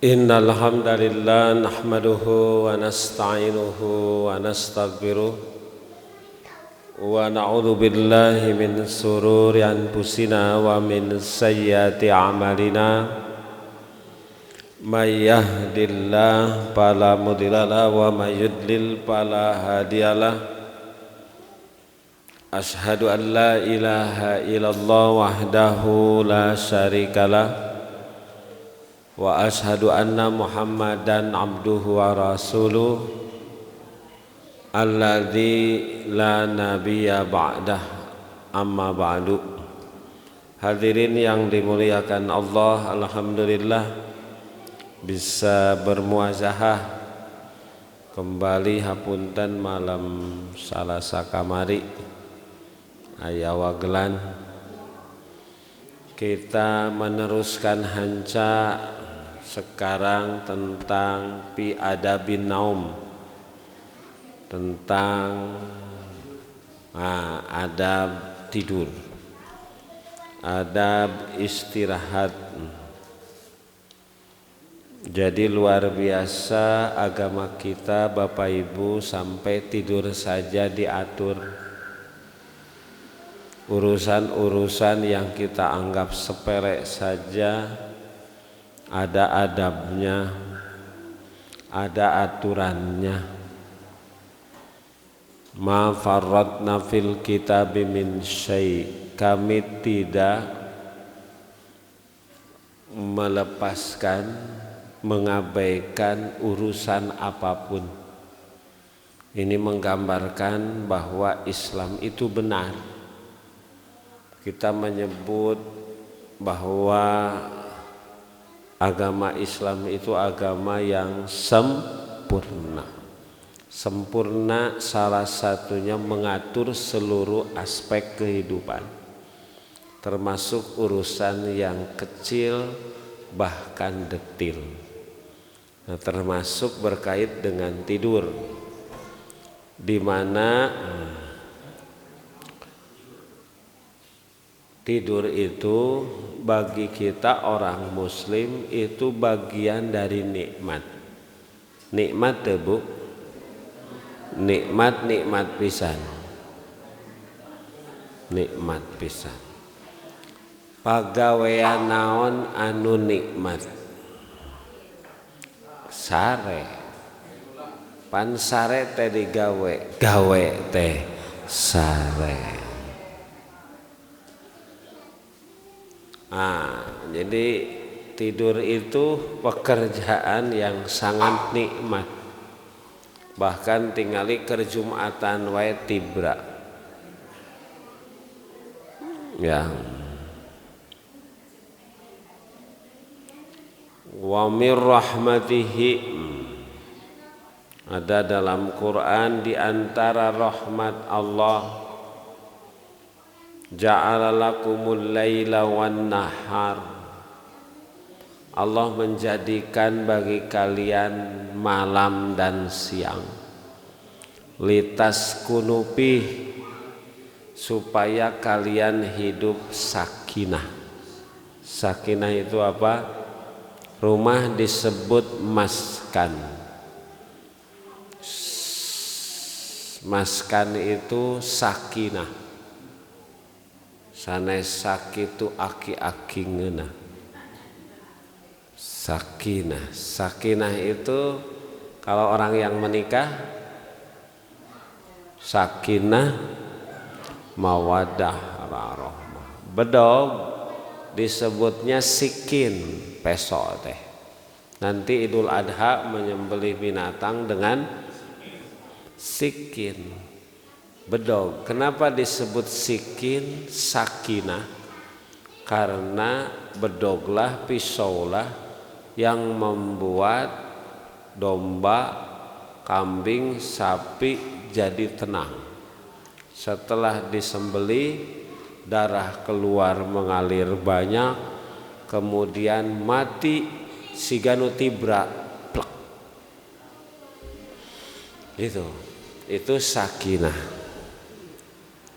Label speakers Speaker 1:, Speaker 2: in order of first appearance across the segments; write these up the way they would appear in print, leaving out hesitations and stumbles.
Speaker 1: Innal hamdalillah nahmaduhu wa nasta'inuhu wa nastaghfiruh wa na'udzu billahi min sururi anfusina wa min sayyiati a'malina may yahdihillahu fala mudhillalah wa may yudlil fala hadiyalah asyhadu an la ilaha illallah wahdahu la syarikalah wa ashhadu anna Muhammadan abduhu wa rasuluh alladzi la nabiyya ba'dah amma ba'du. Hadirin yang dimuliakan Allah, alhamdulillah bisa bermuazahah kembali hapunten malam Salasa kamari aya wagelan kita meneruskan hanca sekarang tentang fi adabin naum, tentang adab tidur, adab istirahat. Jadi luar biasa agama kita Bapak Ibu, sampai tidur saja diatur. Urusan-urusan yang kita anggap sepele saja ada adabnya, ada aturannya. Ma farratna fil kitabi min syai', kami tidak melepaskan, mengabaikan urusan apapun. Ini menggambarkan bahwa Islam itu benar. Kita menyebut bahwa agama Islam itu agama yang sempurna. Sempurna salah satunya mengatur seluruh aspek kehidupan, termasuk urusan yang kecil bahkan detil. Nah, termasuk berkait dengan tidur, di mana tidur itu bagi kita orang muslim itu bagian dari nikmat. Nikmat teh Bu? Nikmat pisan. Nikmat pisan. Pagawean naon anu nikmat? Sare. Pan sare teh digawe, gawe teh sare. Jadi tidur itu pekerjaan yang sangat nikmat. Bahkan tingali keur Jumatan wae tibra. Ya. Wa mir rahmatihi, ada dalam Quran di antara rahmat Allah, ja'ala lakumul laila wan nahar, Allah menjadikan bagi kalian malam dan siang, litas kunupi, supaya kalian hidup sakinah. Sakinah itu apa? Rumah disebut maskan. Maskan itu sakinah. Sanes sakitu aki-aki ngeunah. Sakinah. Sakinah itu kalau orang yang menikah, sakinah mawaddah warahmah. Bedog disebutnya sikin, peso teh. Nanti Idul Adha menyembelih binatang dengan sikin, bedog. Kenapa disebut sikin, sakinah? Karena bedoglah, pisaulah yang membuat domba, kambing, sapi jadi tenang. Setelah disembelih, darah keluar mengalir banyak, kemudian mati siganu tibra, plek. Itu sakinah.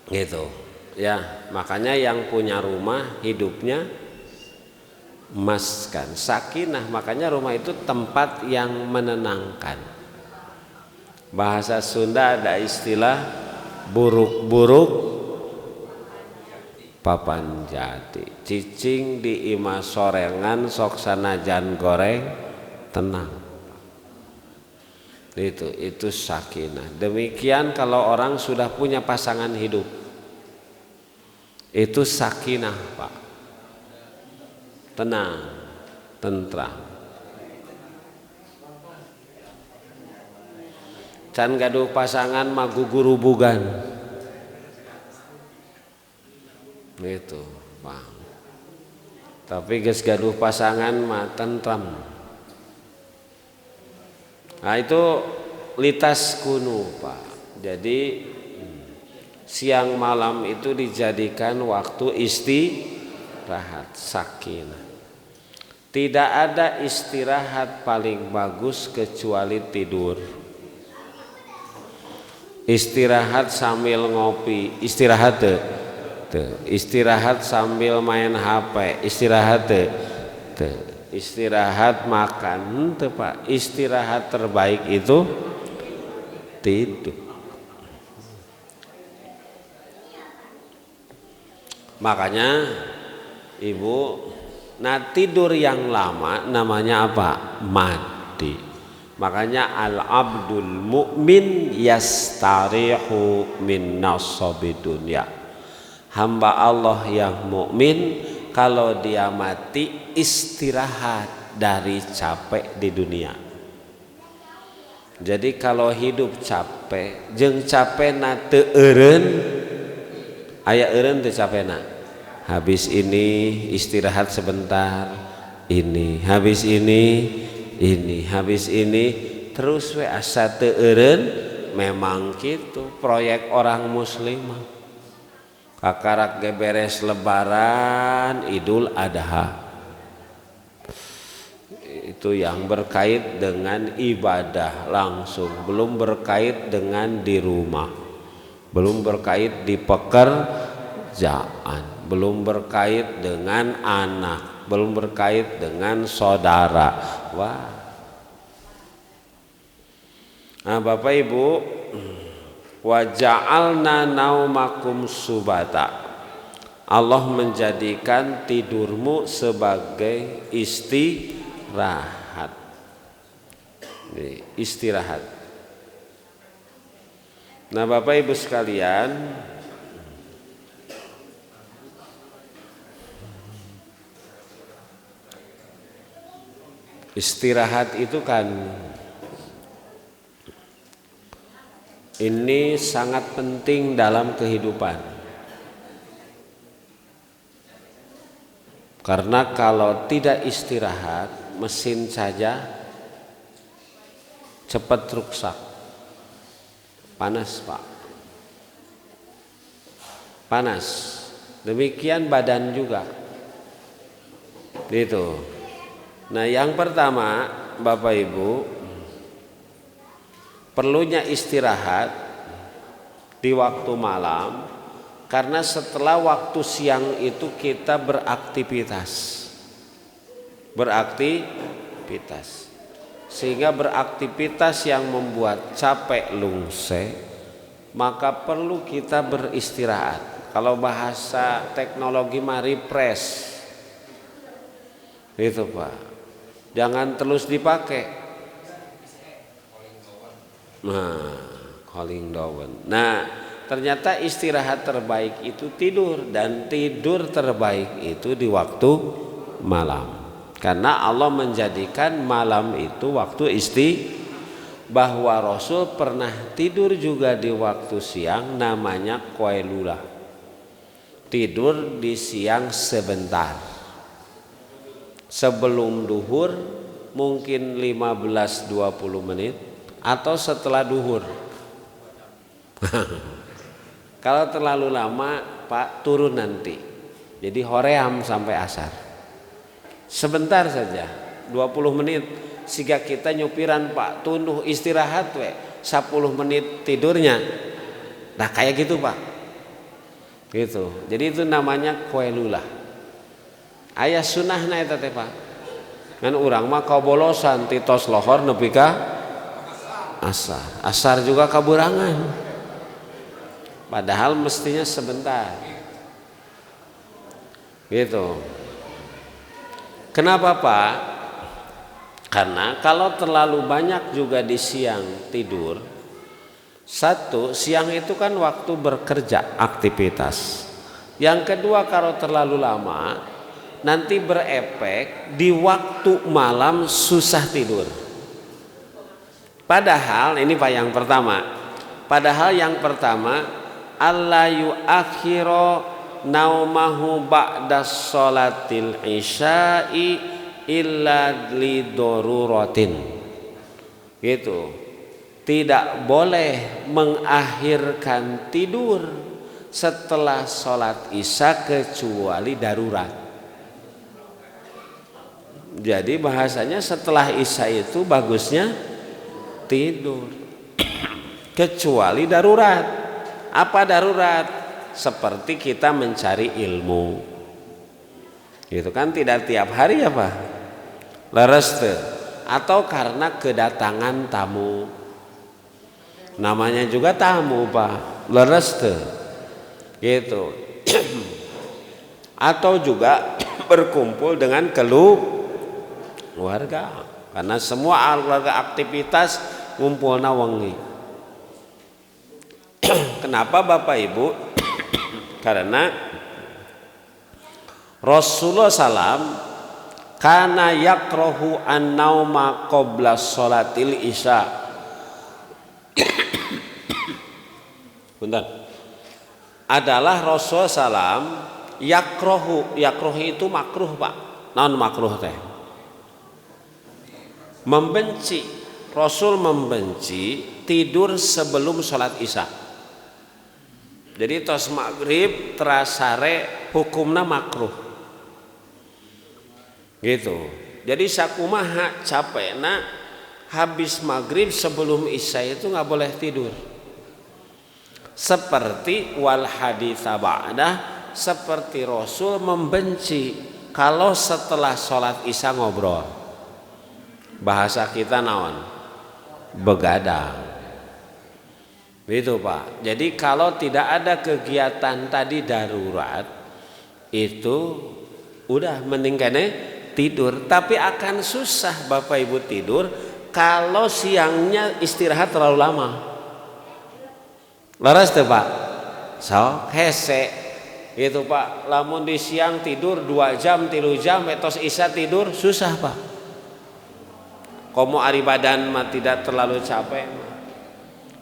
Speaker 1: Gitu. Ya, makanya yang punya rumah hidupnya maskan. Sakinah, makanya rumah itu tempat yang menenangkan. Bahasa Sunda ada istilah buruk-buruk papan jati. Cicing di imah sorengan sok sanajan goreng tenang. Itu sakinah. Demikian kalau orang sudah punya pasangan hidup, itu sakinah, Pak. Tenang, tentram. Can gaduh pasangan mah gugurubugan. Gitu, Pak. Tapi geus gaduh pasangan mah tentram. Nah itu litas kuno, Pak. Jadi siang malam itu dijadikan waktu istirahat, sakinah. Tidak ada istirahat paling bagus kecuali tidur. Istirahat sambil ngopi, istirahat tuh. Istirahat sambil main HP, istirahat tuh. Istirahat makan tuh, Pak. Istirahat terbaik itu tidur. Makanya Ibu, nah tidur yang lama namanya apa? Mati. Makanya al-abdul mu'min yastarihu min nasabi dunya. Hamba Allah yang mukmin kalau dia mati istirahat dari capek di dunia. Jadi kalau hidup capek, jeung capekna teu eureun, aya eureun teu capekna. Habis ini istirahat sebentar, ini habis ini habis ini terus we asa teu eureun. Memang kitu proyek orang muslim. Kakarak beres lebaran, Idul Adha. Itu yang berkait dengan ibadah langsung, belum berkait dengan di rumah, belum berkait di pekerjaan, belum berkait dengan anak, belum berkait dengan saudara. Wah. Nah, Bapak Ibu, wa ja'alna naumakum subata. Allah menjadikan tidurmu sebagai istirahat. Istirahat. Nah, Bapak Ibu sekalian, istirahat itu kan ini sangat penting dalam kehidupan. Karena kalau tidak istirahat, mesin saja cepat rusak. Panas, Pak. Panas. Demikian badan juga. Gitu. Nah, yang pertama, Bapak Ibu, perlunya istirahat di waktu malam, karena setelah waktu siang itu kita beraktivitas, sehingga beraktivitas yang membuat capek lungse, maka perlu kita beristirahat. Kalau bahasa teknologi mah refresh, itu Pak, jangan terus dipakai. Calling down. Nah, ternyata istirahat terbaik itu tidur, dan tidur terbaik itu di waktu malam. Karena Allah menjadikan malam itu waktu bahwa Rasul pernah tidur juga di waktu siang, namanya qailulah. Tidur di siang sebentar. Sebelum duhur mungkin 15-20 menit. Atau setelah duhur. Kalau terlalu lama, Pak, turun nanti. Jadi hoream sampai asar. Sebentar saja, 20 menit. Siga kita nyupiran, Pak, tunduh istirahat we 10 menit tidurnya. Nah, kayak gitu, Pak. Gitu. Jadi itu namanya qailulah. Aya sunahna eta teh Pak. Kan urang mah kabolosan ti tos lohor nepi ka asar. Asar juga kaburangan. Padahal mestinya sebentar. Gitu. Kenapa Pak? Karena kalau terlalu banyak juga di siang tidur, satu, siang itu kan waktu bekerja, aktivitas. Yang kedua, kalau terlalu lama nanti berefek di waktu malam susah tidur. Padahal ini Pak yang pertama. Padahal yang pertama, alla yu'akhiro naumahu ba'da sholatil isya'i illa lidoruratin. Gitu. Tidak boleh mengakhirkan tidur setelah sholat isya kecuali darurat. Jadi bahasanya setelah isya itu bagusnya tidur kecuali darurat. Apa darurat? Seperti kita mencari ilmu, gitu kan, tidak tiap hari ya Pak, leres teh, atau karena kedatangan tamu, namanya juga tamu Pak, leres teh, gitu. Atau juga berkumpul dengan keluarga, karena semua keluarga aktivitas ngumpulna wengi. Kenapa Bapak Ibu? Karena Rasulullah SAW kana yakrohu an-nauma qabla sholatil isya. Bentar. Adalah Rasulullah SAW yakrohu itu makruh Pak. Naon makruh teh? Membenci. Rasul membenci tidur sebelum sholat isya. Jadi tos maghrib terasare hukumna makruh. Gitu. Jadi sakumaha capekna habis maghrib sebelum isya itu nggak boleh tidur. Seperti wal haditsa ba'dah, seperti Rasul membenci kalau setelah sholat isya ngobrol. Bahasa kita naon? Begadang. Gitu Pak. Jadi kalau tidak ada kegiatan tadi darurat, itu udah mending kene tidur. Tapi akan susah Bapak Ibu tidur kalau siangnya istirahat terlalu lama. Leres tuh Pak. So hese gitu Pak. Lamun di siang tidur 2 jam 3 jam etos isya tidur susah Pak. Komo ari badan mah tidak terlalu capek.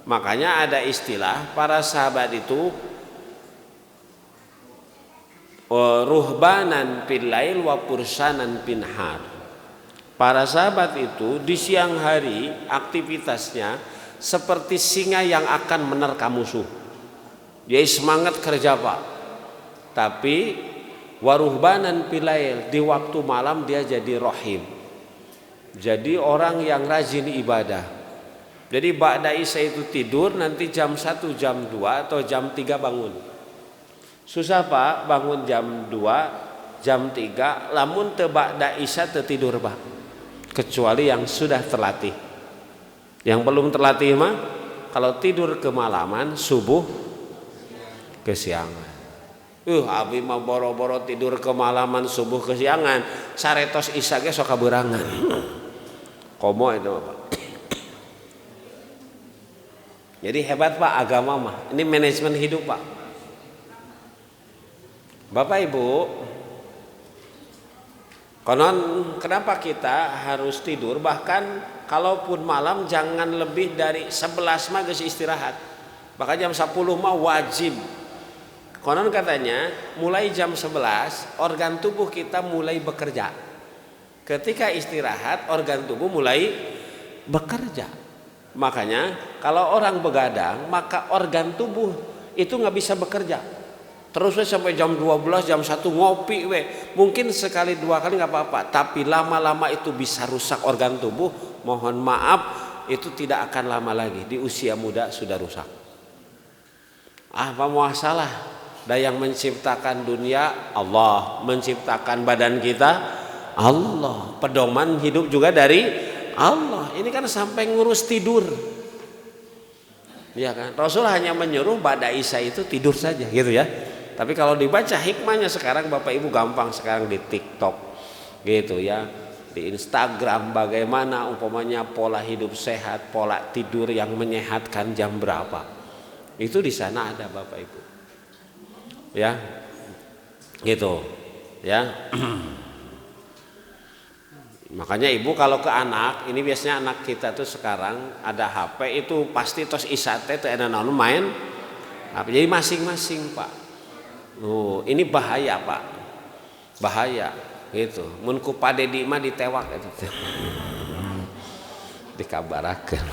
Speaker 1: Makanya ada istilah para sahabat itu ruhbanan fil lail wa fursanan fil nahar. Para sahabat itu di siang hari aktivitasnya seperti singa yang akan menerkam musuh. Dia semangat kerja Pak. Tapi waruhbanan fil lail, di waktu malam dia jadi rohim. Jadi orang yang rajin ibadah. Jadi ba'da isya itu tidur, nanti jam 1, jam 2 atau jam 3 bangun. Susah Pak bangun jam 2, jam 3, lamun teu ba'da isya teu tidur Pak. Kecuali yang sudah terlatih. Yang belum terlatih mah kalau tidur kemalaman, subuh kesiangan. Abi mah boro-boro tidur kemalaman, subuh kesiangan, saretos isya ge sok kaberangan. Komo itu Pak. Jadi hebat Pak agama mah. Ini manajemen hidup Pak. Bapak Ibu, konon kenapa kita harus tidur? Bahkan kalaupun malam jangan lebih dari 11 mah geus istirahat. Bahkan jam 10 mah wajib. Konon katanya mulai jam 11 organ tubuh kita mulai bekerja. Ketika istirahat organ tubuh mulai bekerja. Makanya kalau orang begadang maka organ tubuh itu nggak bisa bekerja. Terus sampai jam 12, jam 1 ngopi mungkin sekali 2 kali nggak apa-apa. Tapi lama-lama itu bisa rusak organ tubuh. Mohon maaf itu tidak akan lama lagi. Di usia muda sudah rusak. Apa masalah? Dan yang menciptakan dunia Allah, menciptakan badan kita Allah, pedoman hidup juga dari Allah. Ini kan sampai ngurus tidur, ya kan? Rasul hanya menyuruh ba'da isya itu tidur saja, gitu ya. Tapi kalau dibaca hikmahnya sekarang Bapak Ibu gampang sekarang di TikTok, gitu ya, di Instagram bagaimana umpamanya pola hidup sehat, pola tidur yang menyehatkan jam berapa. Itu di sana ada Bapak Ibu. Ya. Gitu. Ya. Makanya ibu kalau ke anak, ini biasanya anak kita tuh sekarang ada HP itu pasti tos isate teh ada naon main. Jadi masing-masing, Pak. Ini bahaya, Pak. Bahaya gitu. Mun ku Pak Dedi mah ditewak itu. Dikabarakeun.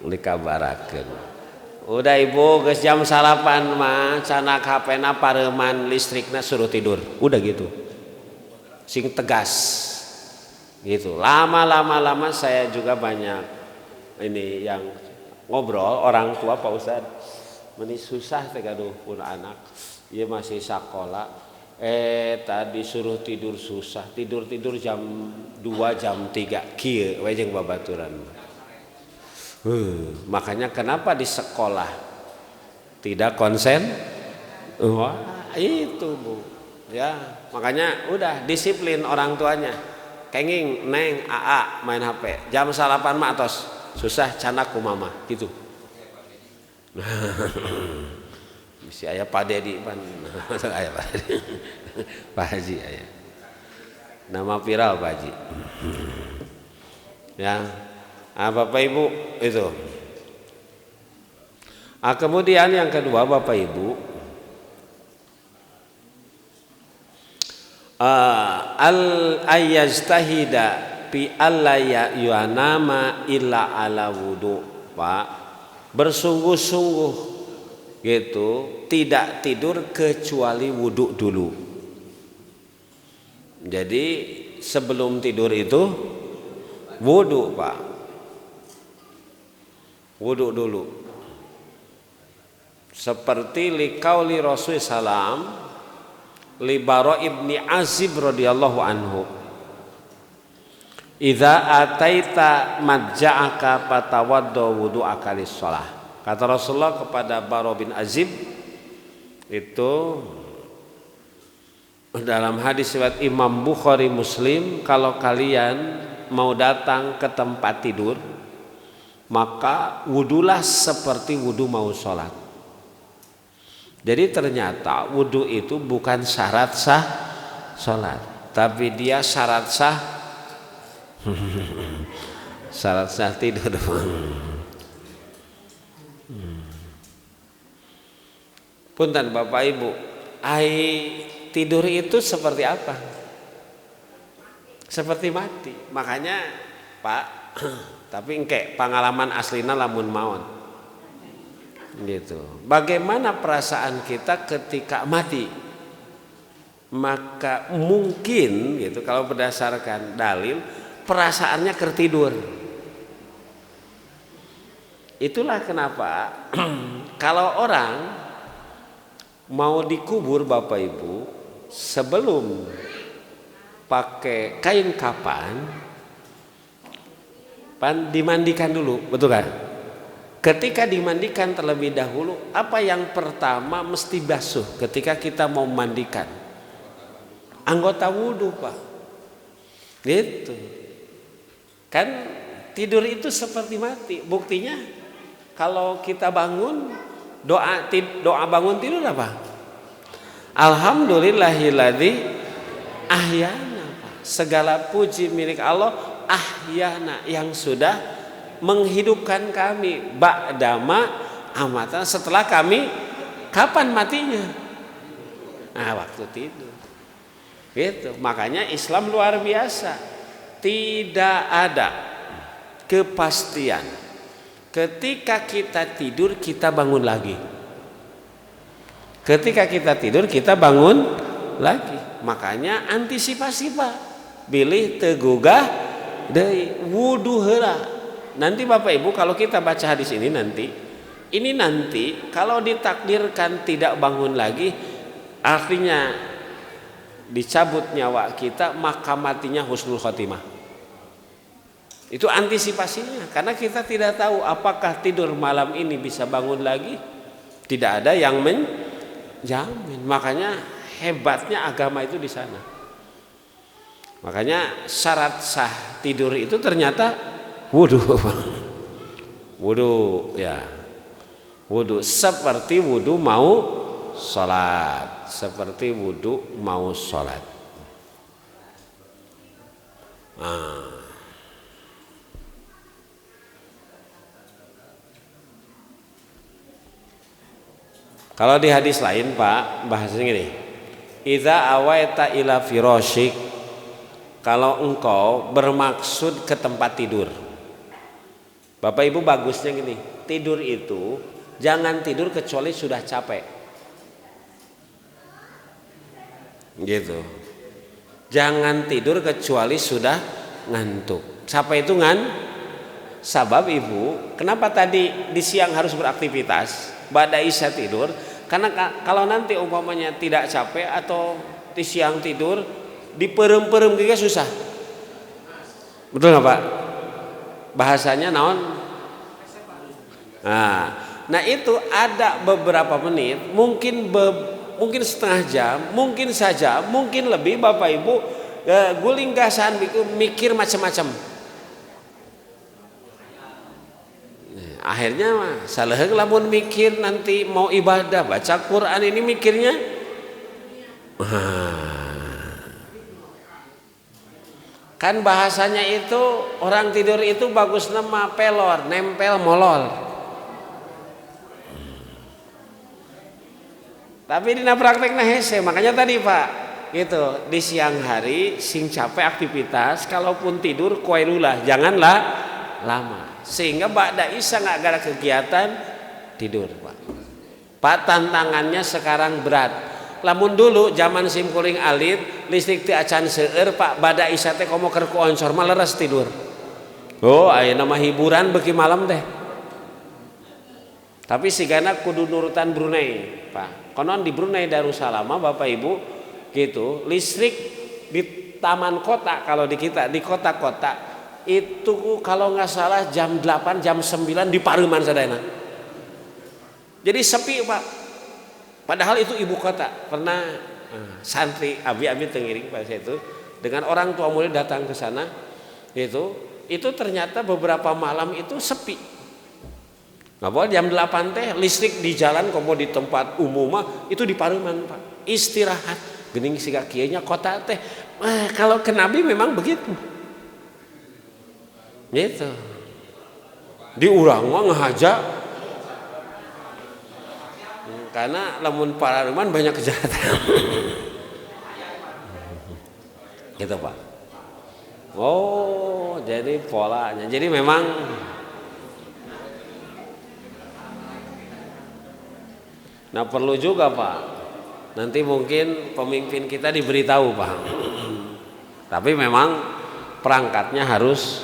Speaker 1: Dikabarakeun. Udah ibu geus jam salapan mah canak HP-na pareuman listrikna suruh tidur. Udah gitu. Sing tegas gitu. Lama saya juga banyak ini yang ngobrol orang tua Pak Ustad meni susah teh gaduh pun anak ieu masih sakola tadi suruh tidur susah tidur jam 2 jam 3 kieu we jeung babaturan. Makanya kenapa di sekolah tidak konsen? Wah, itu Bu. Ya, makanya udah disiplin orang tuanya. Kenging neng AA main HP. Jam salapan mah atos susah canak ku mama gitu. Misi aya Pak Dedi pan. Aya Pak Dedi. Pak Haji aya. Nama viral Pak Haji. Ya. Bapak Ibu itu. Kemudian yang kedua Bapak Ibu, al ayyastahida fi alla yuanama illa ala wudu. Pak, bersungguh-sungguh gitu tidak tidur kecuali wudu dulu. Jadi sebelum tidur itu wudu, Pak. Wudu dulu. Seperti liqauli Rasul sallam li Bara ibni Azib radhiyallahu anhu, idza ataita madja'aka fatawadda wudu'aka lis-shalah. Kata Rasulullah kepada Bara bin Azib itu dalam hadis riwayat Imam Bukhari Muslim, kalau kalian mau datang ke tempat tidur maka wudulah seperti wudu mau sholat. Jadi ternyata wudu itu bukan syarat sah sholat, tapi dia syarat sah syarat sah tidur. Punten Bapak Ibu, tidur itu seperti apa? Seperti mati. Makanya Pak, tapi engke pengalaman aslina lamun maut. Gitu. Bagaimana perasaan kita ketika mati? Maka mungkin gitu kalau berdasarkan dalil perasaannya tertidur. Itulah kenapa kalau orang mau dikubur Bapak Ibu sebelum pakai kain kafan dimandikan dulu, betul kan? Ketika dimandikan terlebih dahulu, apa yang pertama mesti basuh ketika kita mau mandikan? Anggota wudhu, Pak. Gitu. Kan tidur itu seperti mati. Buktinya kalau kita bangun doa bangun tidur apa? Alhamdulillahilladzi ahyana. Segala puji milik Allah, ahyana, yang sudah menghidupkan kami ba'dama amatan, setelah kami kapan matinya? Nah, waktu tidur. Gitu. Makanya Islam luar biasa. Tidak ada kepastian. Ketika kita tidur kita bangun lagi. Ketika kita tidur kita bangun lagi. Makanya antisipasi, Pak. Bilih tegugah deui wudu heula. Nanti Bapak Ibu kalau kita baca hadis ini nanti ini nanti kalau ditakdirkan tidak bangun lagi, artinya dicabut nyawa kita, maka matinya husnul khotimah. Itu antisipasinya, karena kita tidak tahu apakah tidur malam ini bisa bangun lagi. Tidak ada yang menjamin. Makanya hebatnya agama itu di sana. Makanya syarat sah tidur itu ternyata wudu. Wudu ya. Wudu seperti wudu mau sholat, seperti wudu mau sholat. Nah. Kalau di hadis lain Pak, bahasanya gini, idza awaita ila firashik, kalau engkau bermaksud ke tempat tidur. Bapak Ibu bagusnya gini, tidur itu jangan tidur kecuali sudah capek. Gitu. Jangan tidur kecuali sudah ngantuk. Capek itu sabab Ibu, kenapa tadi di siang harus beraktivitas? Ba'da isya tidur, karena kalau nanti umpamanya tidak capek atau di siang tidur diperem-perem juga susah. Betul nggak Pak? Bahasanya naon? Nah itu ada beberapa menit, mungkin setengah jam, mungkin saja, mungkin lebih Bapak Ibu guling gasan mikir macam-macam. Akhirnya salah lamun mikir nanti mau ibadah baca Quran ini mikirnya kan bahasanya itu orang tidur itu bagus nama pelor nempel molor, tapi dina prakteknya hese. Makanya tadi Pak gitu, di siang hari sing capek aktivitas, kalaupun tidur koilulah janganlah lama, sehingga ba'da isya nggak ada kegiatan tidur Pak. Tantangannya sekarang berat. Lamun dulu zaman simkuring alit listrik ti acan seueur Pak, ba'da isya teh komo keur ku oncor mah leres tidur. Oh aya nama hiburan beki malam teh. Tapi sigana kudu nurutan Brunei Pak. Konon di Brunei Darussalam Bapak Ibu gitu, listrik di taman kota, kalau di kita di kota-kota itu kalau nggak salah jam 8 jam 9 di Pareman sadayana. Jadi sepi Pak. Padahal itu ibu kota. Pernah santri abi-abi tengiring pada saat itu dengan orang tua murid datang ke sana, itu ternyata beberapa malam itu sepi. Nggak boleh jam 8 teh listrik di jalan, komo di tempat umum mah itu di Pareman Pak. Istirahat gening siga kieunya kota teh. Kalau ke Nabi memang begitu. Gitu. Diurang mah ngahaja. Karena lamun Pareman banyak kejahatan. Gitu Pak. Oh, jadi polanya. Jadi memang nah perlu juga Pak. Nanti mungkin pemimpin kita diberitahu Pak. Tapi memang perangkatnya harus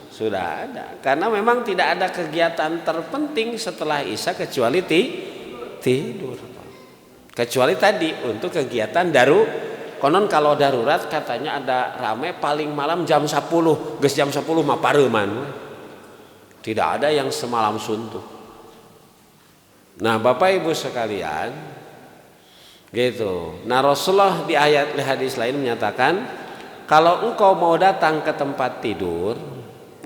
Speaker 1: sudah ada, karena memang tidak ada kegiatan terpenting setelah isya kecuali tidur Pak. Kecuali tadi untuk kegiatan konon kalau darurat katanya ada rame paling malam jam 10, geus jam 10 mah Pareman. Tidak ada yang semalam suntuk. Nah Bapak Ibu sekalian gitu. Nah Rasulullah di ayat hadis lain menyatakan, kalau engkau mau datang ke tempat tidur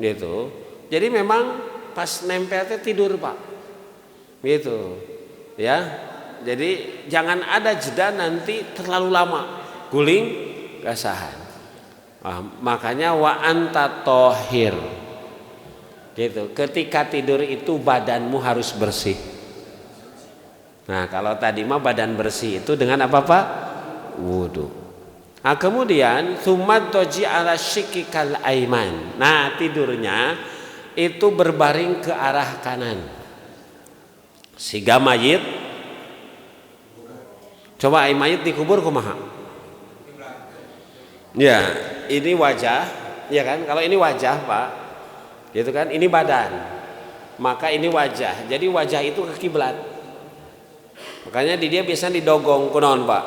Speaker 1: gitu, jadi memang pas nempelnya tidur Pak, gitu ya. Jadi jangan ada jeda nanti terlalu lama guling gasahan. Makanya wa anta tohir gitu, ketika tidur itu badanmu harus bersih. Nah kalau tadi mah badan bersih itu dengan apa Pak? Wudu. Nah kemudian tsumma toji ala syikikal aiman. Nah tidurnya itu berbaring ke arah kanan. Siga mayit. Coba mayit dikubur kumaha? Ya, ini wajah, ya kan? Kalau ini wajah Pak, gitu kan? Ini badan. maka ini wajah. Jadi wajah itu ke kiblat. Makanya di dia biasanya didogong kunaon Pak?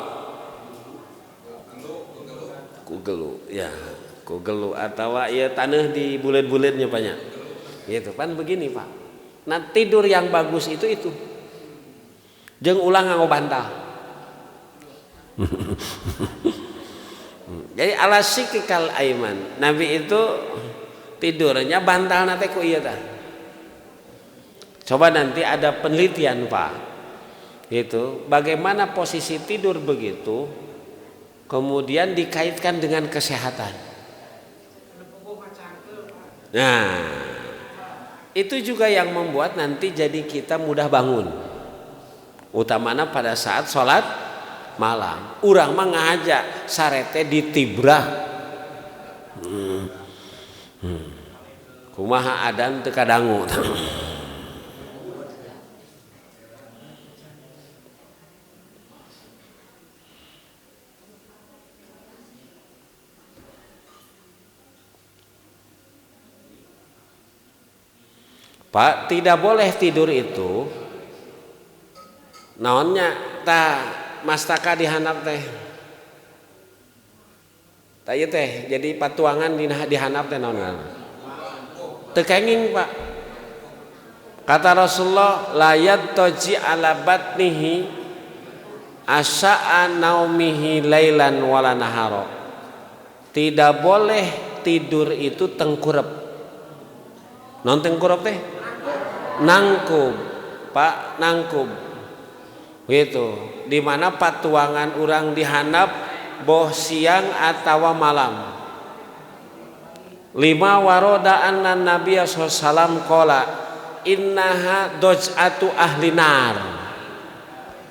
Speaker 1: Kugelu, ya, kugelu atau ya tanah di bulet-buletnya banyak. Gitu kan begini Pak. Nah tidur yang bagus itu. Jeung ulang nganggo bantal. Jadi ala sikikal aiman. Nabi itu tidurnya bantal nate ku ieu tah. Coba nanti ada penelitian Pak. Itu bagaimana posisi tidur begitu kemudian dikaitkan dengan kesehatan. Nah, itu juga yang membuat nanti jadi kita mudah bangun. Utamanya pada saat sholat malam. Urang mah ngajak sarete ditibrah. Kumaha adan teu kadangu. Pak, tidak boleh tidur itu naonnya mastaka dihandap teh. Tah ieu teh jadi patuangan dihandap teh naon ngaranna? Teu kenging, Pak. Kata Rasulullah, la yattaji ala batnihi asya'a naumihi lailan wala nahara. Tidak boleh tidur itu tengkurep. Non tengkurep teh? Nangkub, Pak, nangkub. Gitu. Di mana patuangan urang dihandap boh siang atau malam. 5 waroda anna Nabi sallallahu qala innaha doj'atu ahlinar.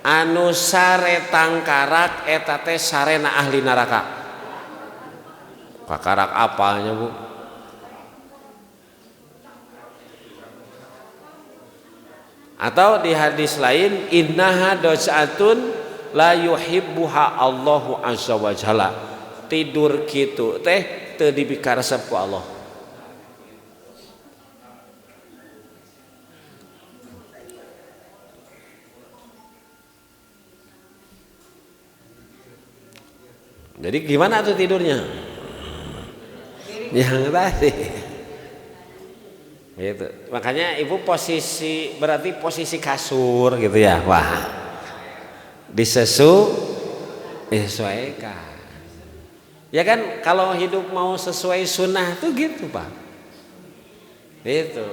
Speaker 1: Anu sare tangkarak eta teh sarena ahli neraka. Kakarak apanya, Bu? Atau di hadis lain innaha doj'atun la yuhibbuha Allahu azza wa jalla. Tidur kitu teh teu dibikaresep ku Allah. Jadi gimana tuh tidurnya? Yang tadi. Gitu. Makanya ibu berarti posisi kasur gitu ya. Wah. Disesuaikan. Ya kan kalau hidup mau sesuai sunnah tuh gitu Pak. Gitu.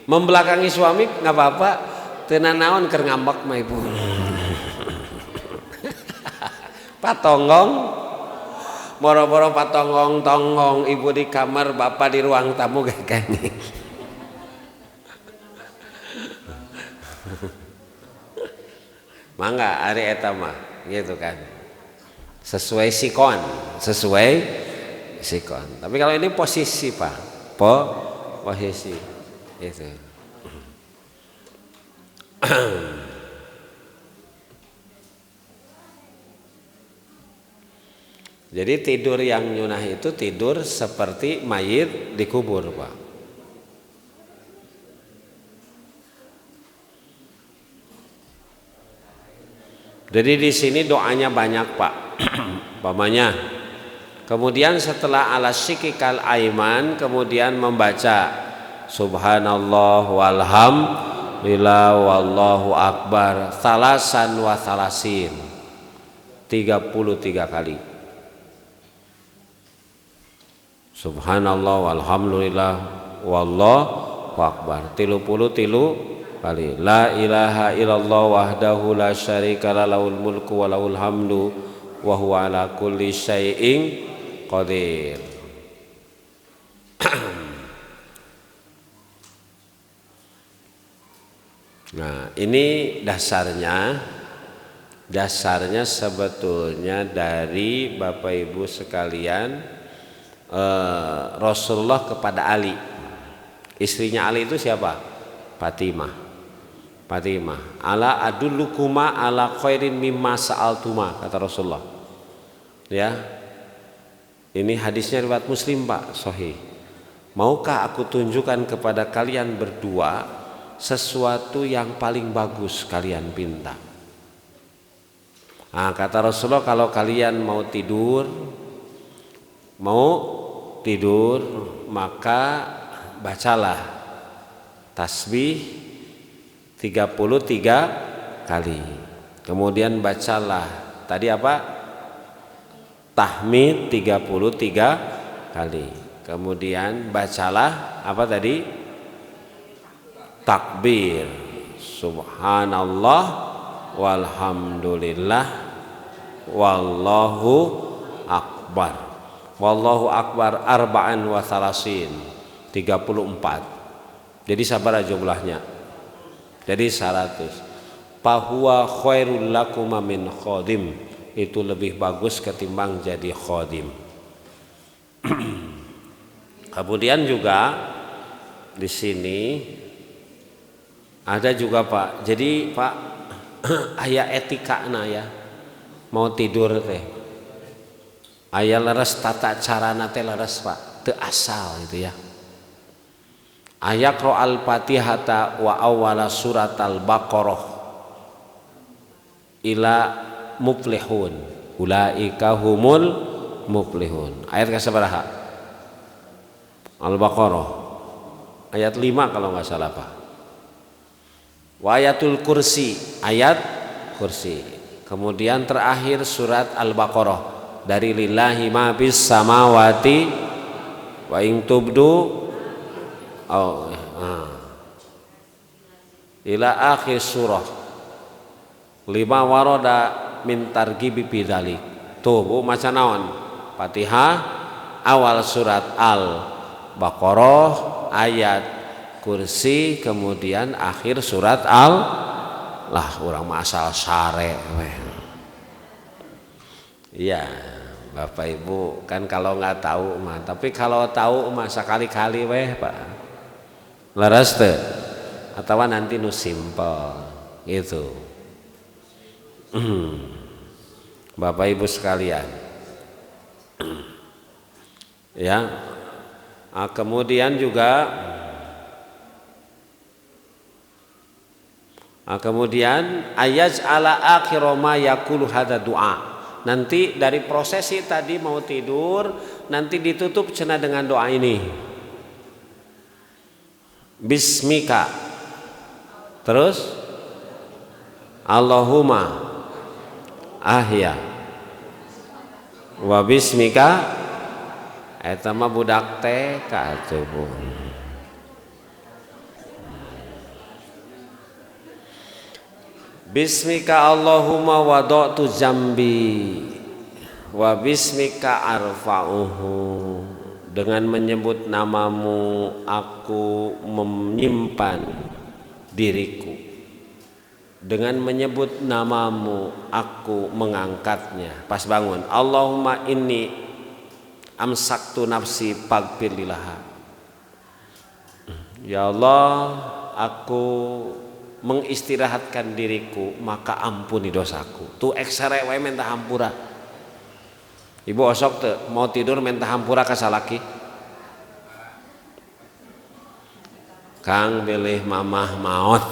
Speaker 1: Membelakangi suami nggak apa-apa. Teu naon keur ngambek mah ibu. Patonggong, boro-boro patonggong ibu di kamar, bapak di ruang tamu kayak gini. Mangga ari eta mah gitu kan. Sesuai sikon. Tapi kalau ini posisi Pak. Posisi itu. Jadi tidur yang nyunah itu tidur seperti mayit dikubur, Pak. Jadi di sini doanya banyak, Pak. Pamannya. Kemudian setelah ala syikikal aiman, kemudian membaca subhanallah walhamdulillah wallahu akbar salasan wa salasin 33 kali. Subhanallah walhamdulillah wallahu akbar 33 kali. La ilaha illallah wahdahu la syarika lahul mulku wa lahul hamdu wa huwa ala kulli syai'in qadir. Nah, ini dasarnya sebetulnya dari Bapak Ibu sekalian, Rasulullah kepada Ali. Istrinya Ali itu siapa? Fatimah. Ala adullukuma ala khairin mimma sa'altuma, kata Rasulullah. Ya. Ini hadisnya riwayat Muslim, Pak, sahih. maukah aku tunjukkan kepada kalian berdua sesuatu yang paling bagus kalian pinta? Nah, kata Rasulullah, kalau kalian mau tidur maka bacalah tasbih 33 kali. Kemudian bacalah tadi apa? Tahmid 33 kali. Kemudian bacalah apa tadi? Takbir. Subhanallah walhamdulillah wallahu akbar. Wallahu akbar arba'an wa thalasin 34. Jadi sabar jumlahnya. Jadi 100. Fahuwa khairul lakum min khadim. Itu lebih bagus ketimbang jadi khadim. Kemudian juga di sini ada juga Pak. Jadi Pak aya etika na ya. Mau tidur teh. Aya leres tata carana teh leres Pak. Teu asal gitu ya. Aya qra'al Fatihata wa awwala suratal Baqarah ila muflihun. Ulaika humul muflihun. Ayat ke sabaraha? Al-Baqarah ayat 5 kalau nggak salah Pak. Wa ayatul kursi, ayat kursi. Kemudian terakhir surat Al-Baqarah dari lillahi ma bis samawati wa in tubdu ila akhir surah. 5 waroda min targibi bidzalik. Tuh Bu maca naon? Fatihah awal surat Al-Baqarah ayat kursi, kemudian akhir surat lah urang mah asal sare we. Iya Bapak Ibu kan kalau nggak tahu mah, tapi kalau tahu mah sekali-kali weh Pak. Leres teu? Atawa nanti nu simple gitu. Bapak Ibu sekalian. Ya. Nah, kemudian juga ayat ala akhiroma yakulu hada doa. Nanti dari prosesi tadi mau tidur nanti ditutup cenah dengan doa ini. Bismika. Terus Allahumma ahya wa bismika eta mah budak teh katuh Bu. Bismika Allahumma wada'tu zambi wa bismika arfa'uhu. Dengan menyebut namamu aku menyimpan diriku. Dengan menyebut namamu aku mengangkatnya. Pas bangun, Allahumma inni amsaktu nafsi faghfir lilaha. Ya Allah, aku mengistirahatkan diriku, maka ampuni dosaku. Tuh eksere wae minta hampura. Ibu osok teu mau tidur minta hampura ka salaki. Kang bilih mamah maot.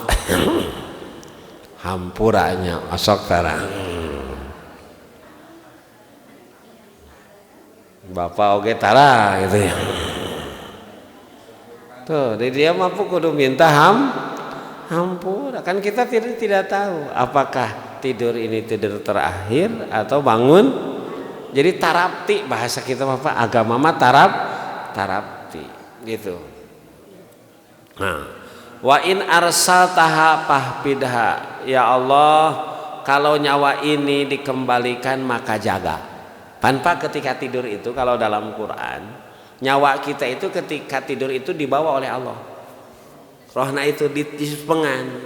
Speaker 1: Hampuranya osok tarang. Bapak oge tara gitu ya. Tuh, dia mampu kudu minta hampura. Kan kita tidak tahu apakah tidur ini tidur terakhir atau bangun. Jadi tarapti bahasa kita Bapak, agama mah tarapti gitu. Nah, wa in arsaltaha fahbidha. Ya Allah, kalau nyawa ini dikembalikan maka jaga. Tanpa ketika tidur itu kalau dalam Quran, nyawa kita itu ketika tidur itu dibawa oleh Allah. Rohna itu dispengan.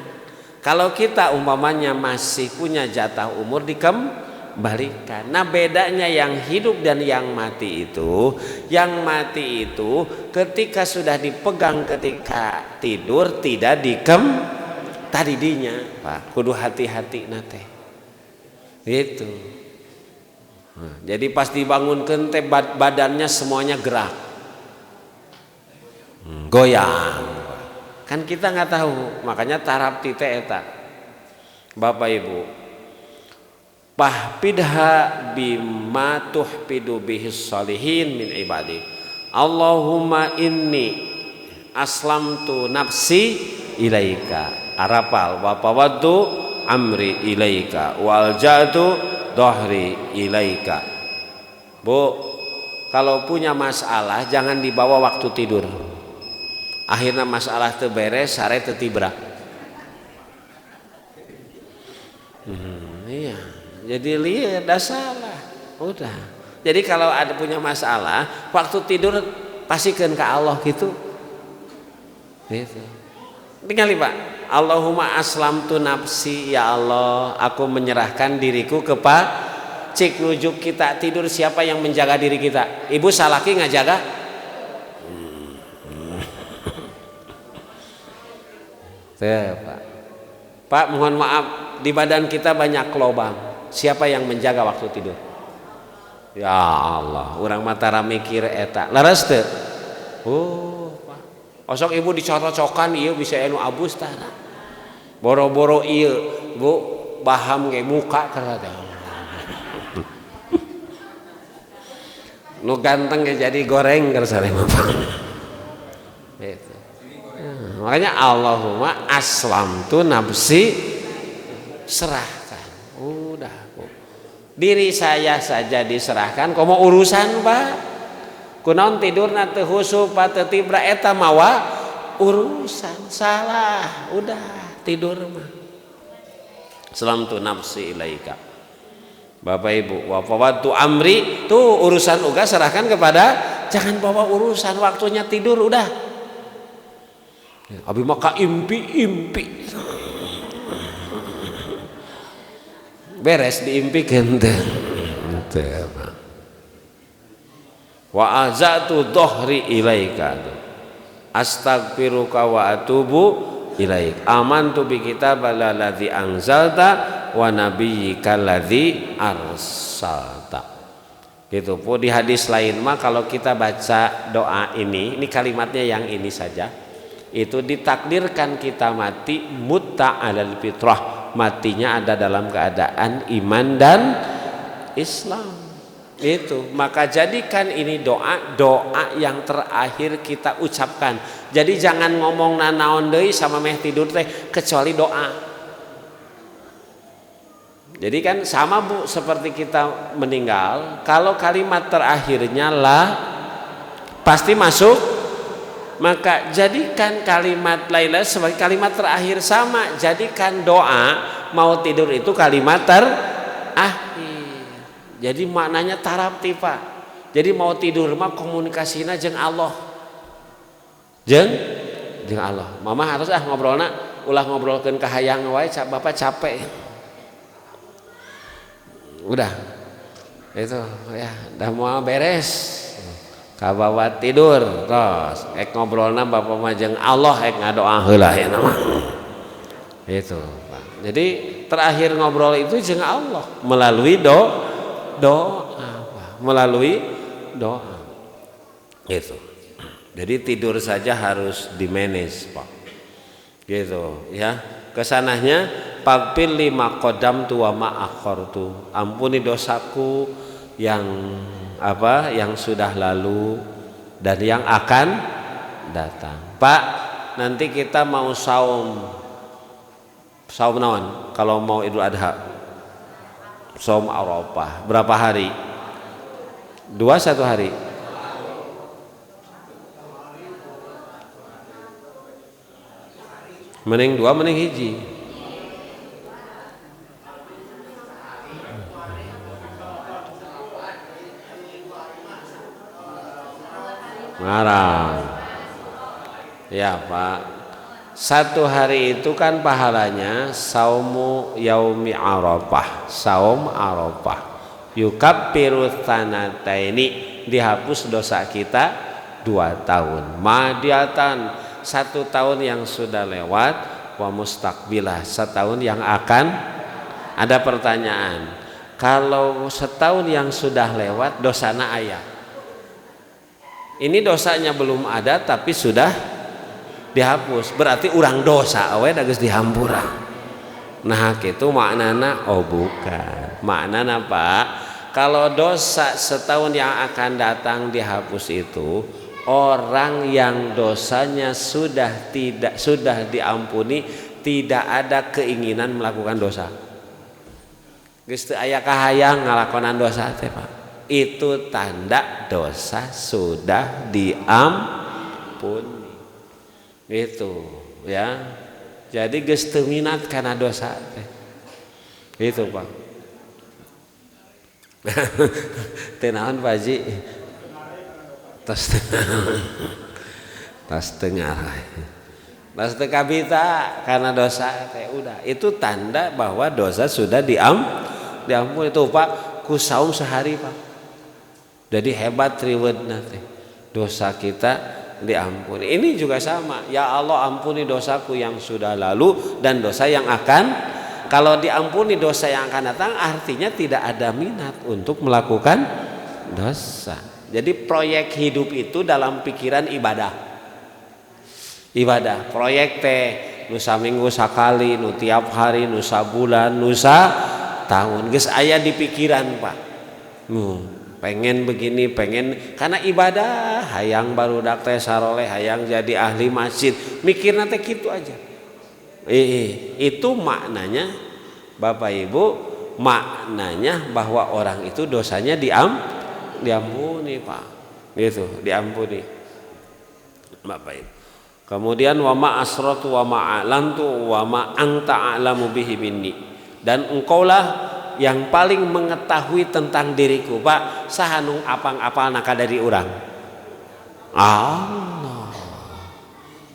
Speaker 1: Kalau kita umpamanya masih punya jatah umur dikembalikan. Nah bedanya yang hidup dan yang mati itu, yang mati itu ketika sudah dipegang ketika tidur tidak tadidinya Pak, kudu hati-hati nate. Gitu. Nah, jadi pas dibangunkeun teh badannya semuanya gerak. goyang. Kan kita nggak tahu, makanya tarap tite eta. Bapak Ibu, pahpidha bima tuhpidu bihis sholihin min ibadi. Allahumma inni aslamtu nafsi ilaika. Arapal wa fawadtu amri ilaika wal ja'tu dohri ilaika. Bu, kalau punya masalah jangan dibawa waktu tidur. Akhirnya masalah teu beres, sare teu tibra. Iya. Jadi lihat dah salah. Udah. Jadi kalau ada punya masalah, waktu tidur pasikeun ka Allah gitu. Gitu. Tinggali Pak. Allahumma aslamtu nafsi, ya Allah, aku menyerahkan diriku kepada. Cik nujuk kita tidur, siapa yang menjaga diri kita? Ibu salaki ngajaga? Pak. Pak, mohon maaf, di badan kita banyak lubang. Siapa yang menjaga waktu tidur? Ya Allah, urang matara mikir eta. Leres teu? Pak. Osok ibu dicocok-cokan ieu bisa anu abus tah. Boro-boro ieu, Bu, baham ge muka karata. Nu ganteng ge jadi goreng kersane Bapak. Gitu. Makanya Allahumma aslamtu nafsi, serahkan. Udah, Bu. Diri saya saja diserahkan, komo urusan Pak. Kunaon tidurna teu husuk pa teu tibra eta mawa urusan. Salah, udah tidur mah. Aslamtu nafsi ilaika. Bapak Ibu, wa fawadtu amri, tuh urusan uga serahkan kepada, jangan bawa urusan, waktunya tidur udah. Abi maka impi-impi. Beres diimpikeun teh. Wa azatu dhahri ilaika. Astaghfiruka wa atubu ilaik. Amantu bi kitabil ladzi anzalta wa nabiyyikal ladzi arsalta. Gitu. Po di hadis lain mah kalau kita baca doa ini kalimatnya yang ini saja. Itu ditakdirkan kita mati mutta alal fitrah, matinya ada dalam keadaan iman dan Islam. Itu maka jadikan ini doa yang terakhir kita ucapkan. Jadi jangan ngomong naon deui sama meh tidur teh kecuali doa. Jadi kan sama Bu, seperti kita meninggal, kalau kalimat terakhirnya lah pasti masuk. Maka jadikan kalimat Laila sebagai kalimat terakhir, sama jadikan doa mau tidur itu kalimat terakhir. Jadi maknanya tarap tipa. Jadi mau tidur mah komunikasinya jeung Allah. Jeung Allah. Mama harus ngobrolna ulah ngobrolkeun ka hayang wae, Bapak capek. Udah. Itu ya, udah mau beres. Kabawa tidur terus ngobrolna Bapak mah jeung Allah ngadoa heula ya nama. Itu Pak. Jadi terakhir ngobrol itu jeung Allah melalui doa, melalui doa. Itu. Jadi tidur saja harus dimanage Pak. Gitu ya. Kesanahnya pagpil lima qadam tu wa ma akhartu. Ampuni dosaku yang yang sudah lalu dan yang akan datang. Pak, nanti kita mau saum naon? Kalau mau Idul Adha, saum Arafah. Berapa hari? 1 hari. Mending 2, mending 1. Ngarang. Ya Pak, 1 hari itu kan pahalanya saumu yaumi Arafah, saum Arafah. Yukaffiru tsanataini, dihapus dosa kita 2 tahun. Madiatan 1 tahun yang sudah lewat, wa mustaqbilah 1 tahun yang akan. Ada pertanyaan, kalau 1 tahun yang sudah lewat dosana aya. Ini dosanya belum ada tapi sudah dihapus, berarti urang dosa we da geus dihampura. Nah kitu maknana. Oh bukan, maknana Pak, kalau dosa setahun yang akan datang dihapus itu orang yang dosanya sudah diampuni, tidak ada keinginan melakukan dosa. Geus teu aya kahayang ngalakonan dosa teh Pak. Itu tanda dosa sudah diampuni. Itu ya. Jadi geus teu minat kana dosa teh. Itu Pak. Teu naon Pak Haji? Tas tengah. Tas teu kabita karena dosa teh udah. Itu tanda bahwa dosa sudah diampuni. Itu Pak, ku saum sehari Pak. Jadi hebat riweudeuna teh. Dosa kita diampuni. Ini juga sama. Ya Allah, ampuni dosaku yang sudah lalu dan dosa yang akan. Kalau diampuni dosa yang akan datang, artinya tidak ada minat untuk melakukan dosa. Jadi proyek hidup itu dalam pikiran ibadah. Ibadah, proyek teh nu saminggu sakali, nu tiap hari, nu sabulan, nu tahun. Geus aya di pikiran Pak. Pengen begini, pengen karena ibadah, hayang barudak teh saroleh, hayang jadi ahli masjid, mikirna teh kitu aja. Itu maknanya Bapak Ibu, maknanya bahwa orang itu dosanya diampuni Pak. Gitu, diampuni. Bapak Ibu. Kemudian wa ma asratu wa ma a'lantu wa ma anta a'lamu bihi minni. Dan engkaulah yang paling mengetahui tentang diriku Pak. Saha nu apang-apal naka dari urang?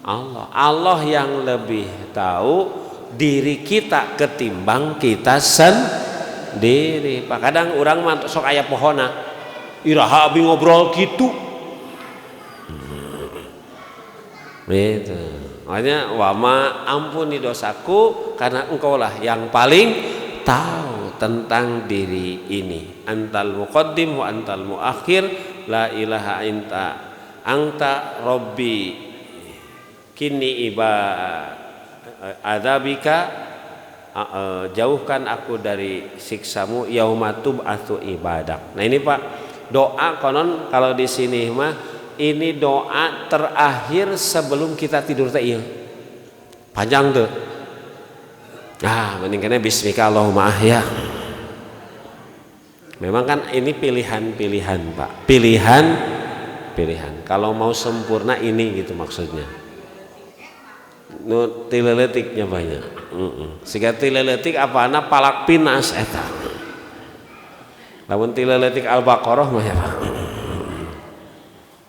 Speaker 1: Allah yang lebih tahu diri kita ketimbang kita sendiri Pak. Kadang urang mah sok aya pohona iraha abi ngobrol gitu. Gitu. Makanya wama ampuni dosaku karena engkaulah yang paling tahu tentang diri ini. Antal muqaddim wa antal muakhir, la ilaha anta rabbi kini adzabika, jauhkan aku dari siksamu yaumatub atu ibadak. Nah ini Pak, doa konon kalau di sini mah ini doa terakhir sebelum kita tidur teh ieu. Panjang tuh. Mendingannya bismika Allahumma ahya. Memang kan ini pilihan-pilihan Pak. Pilihan. Kalau mau sempurna ini gitu maksudnya. Nu tileletiknya banyak. Siga tileletik apana palak pinas eta. Lamun tileletik Al-Baqarah mah ya Pak.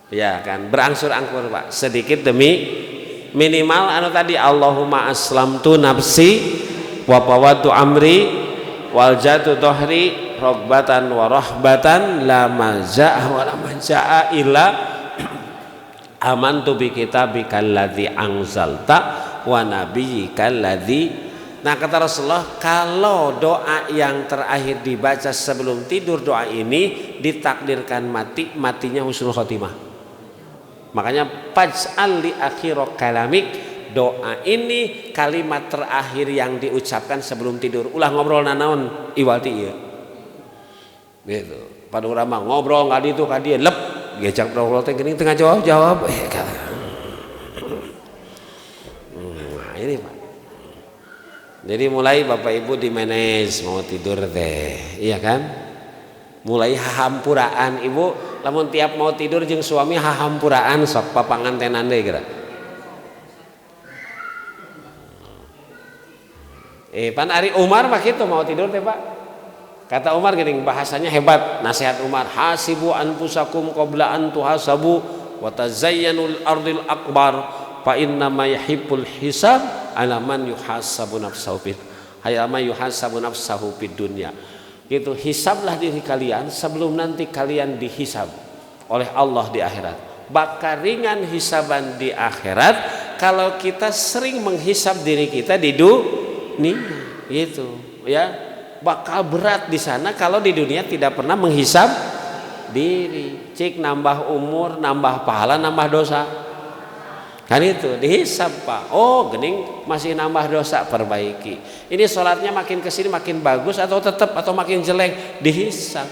Speaker 1: Ya kan, berangsur-angsur Pak, sedikit demi minimal anu tadi Allahumma aslamtu nafsi wa fawwadtu amri wal jatu dhahri rogbatan wa rahbatan la malja'a wa la manja'a illa amantu bi kitabikal ladzi anzalta wa nabiyyikal ladzi. Nah kata Rasulullah, kalau doa yang terakhir dibaca sebelum tidur, doa ini ditakdirkan matinya husnul khotimah. Makanya faj'al li akhir kalamik, doa ini kalimat terakhir yang diucapkan sebelum tidur. Ulah ngobrol nanaon iwalti ieu. Gitu. Pada urang mah ngobrol ka ditu ka dieu lep, gecak ngobrol teh geuning tengah jawab. Nah, ini Pak. Jadi mulai Bapak Ibu di manage mau tidur teh. Iya kan? Mulai hahampuraan Ibu. Lamun tiap mau tidur jeung suami hahampuraan sok papangantenan deui geura. Pan ari Umar mah kitu mau tidur teh Pak. Kata Umar geuning bahasanya hebat, nasihat Umar, hasibu anfusakum qabla an tuhasabu wa tazayyanul ardil akbar fa inna ma yahibbul hisab ala man yuhasabu nafsahu fid hayama yuhasabu nafsahu fid dunya. Gitu, hisablah diri kalian sebelum nanti kalian dihisab oleh Allah di akhirat. Bakal ringan hisaban di akhirat kalau kita sering menghisab diri kita di dunia, gitu ya. Bakal berat di sana kalau di dunia tidak pernah menghisab diri. Cik nambah umur, nambah pahala, nambah dosa. Kan itu dihisab Pak. Oh gening masih nambah dosa, perbaiki. Ini sholatnya makin kesini makin bagus atau tetap atau makin jelek, dihisab.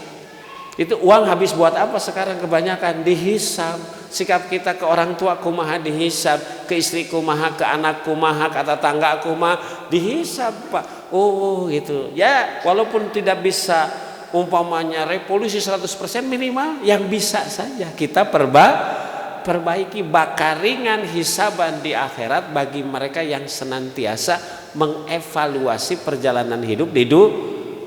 Speaker 1: Itu uang habis buat apa sekarang kebanyakan, dihisab. Sikap kita ke orang tua kumaha, dihisab. Ke istri kumaha, ke anak kumaha, ke tetangga kumaha, dihisab Pak. Oh gitu ya, walaupun tidak bisa umpamanya revolusi 100%, minimal yang bisa saja kita perbaiki, bakaringan hisaban di akhirat bagi mereka yang senantiasa mengevaluasi perjalanan hidup di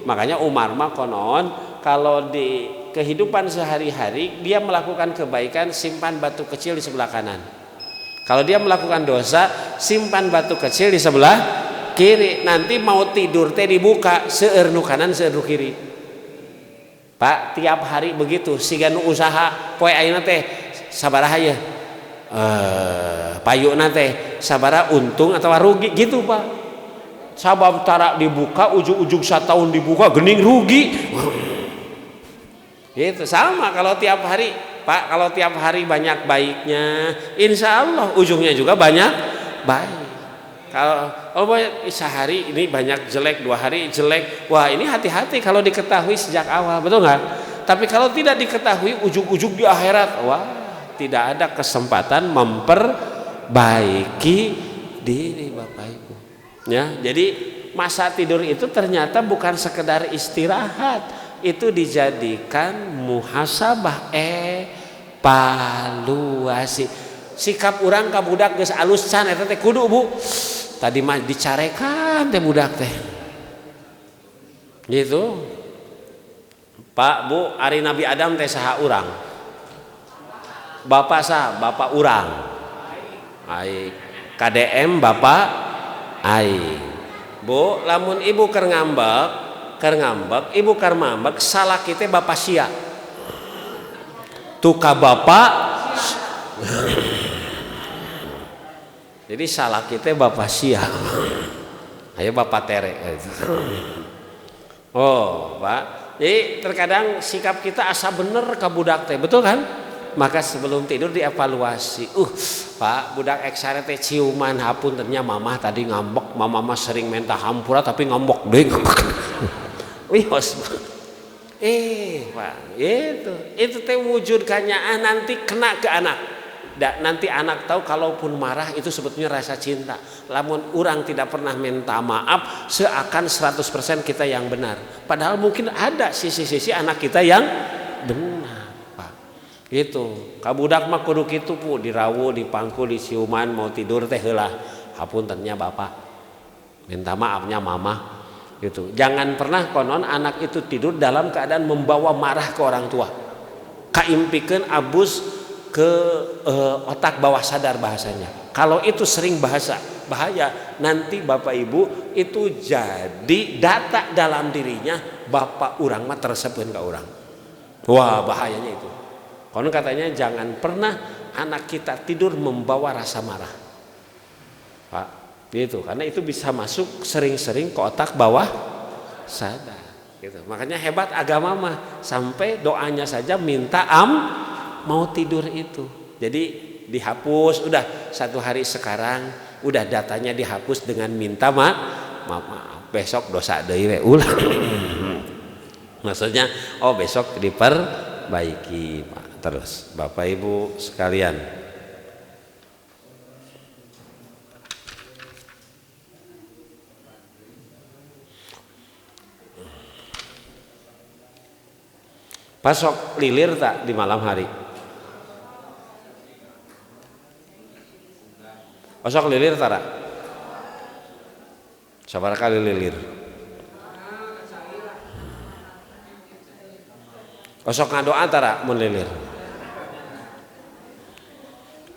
Speaker 1: makanya Umar mah konon kalau di kehidupan sehari-hari dia melakukan kebaikan, simpan batu kecil di sebelah kanan. Kalau dia melakukan dosa, simpan batu kecil di sebelah kiri. Nanti mau tidur teh dibuka seueur nu kanan seueur nu kiri. Pak, tiap hari begitu siga nu usaha poe ayeuna teh sabaraha ya payuna teh sabaraha untung atau rugi gitu Pak. Sabab tara dibuka ujug-ujug satahun dibuka gening rugi. Itu sama kalau tiap hari Pak, kalau tiap hari banyak baiknya, insya Allah ujungnya juga banyak baik. Kalau sehari ini banyak jelek, 2 hari jelek, wah ini hati-hati kalau diketahui sejak awal, betul nggak? Tapi kalau tidak diketahui ujug-ujug di akhirat, wah tidak ada kesempatan memperbaiki diri Bapak Ibu. Ya, jadi masa tidur itu ternyata bukan sekedar istirahat, itu dijadikan muhasabah, evaluasi. Sikap orang ka budak geus alus can eta teh kudu Bu. Tadi mah dicarekan teh budak teh. Gitu. Pak Bu, ari Nabi Adam teh saha urang? Bapak sah, bapak urang. Ai KDM bapak ai. Bu, lamun ibu keur ngambek, ibu keur mambek, salah kita bapak sia. Tuka bapak. Jadi salah kita bapak sia. Ayo bapak tere. Oh, Pak. Jadi terkadang sikap kita asa bener ka budak teh, betul kan? Maka sebelum tidur dievaluasi. Pak, budak eksare teh ciuman hapuntennya mamah tadi ngambek, mama sering minta hampura tapi ngambek deui. Wihos. Pak, itu teh wujudkannya nanti kena ke anak. Nanti anak tahu kalaupun marah itu sebetulnya rasa cinta. Lamun orang tidak pernah minta maaf, seakan 100% kita yang benar. Padahal mungkin ada sisi-sisi anak kita yang benar. Gitu, kabudak mah kudu kitu pu, dirawu, dipangku, disiuman, mau tidur teh heulah hapuntennya bapak, minta maafnya mama. Gitu. Jangan pernah konon anak itu tidur dalam keadaan membawa marah ke orang tua, kaimpikeun abus ke otak bawah sadar bahasanya. Kalau itu sering bahaya, nanti bapak ibu itu jadi data dalam dirinya, bapak urang mah tersebut ke orang. Wah bahayanya itu. Konon katanya jangan pernah anak kita tidur membawa rasa marah, Pak. Gitu, karena itu bisa masuk sering-sering ke otak bawah sadar. Gitu. Makanya hebat agama mah, sampai doanya saja minta mau tidur itu. Jadi dihapus, udah 1 hari sekarang, udah datanya dihapus dengan minta maaf. Besok dosa deui we ulah. Maksudnya, besok diperbaiki, Pak. Terus Bapak Ibu sekalian, pasok lilir tak di malam hari? Pasok lilir tak? Sabar kali lilir. Pasok ngadoa tara mun lilir.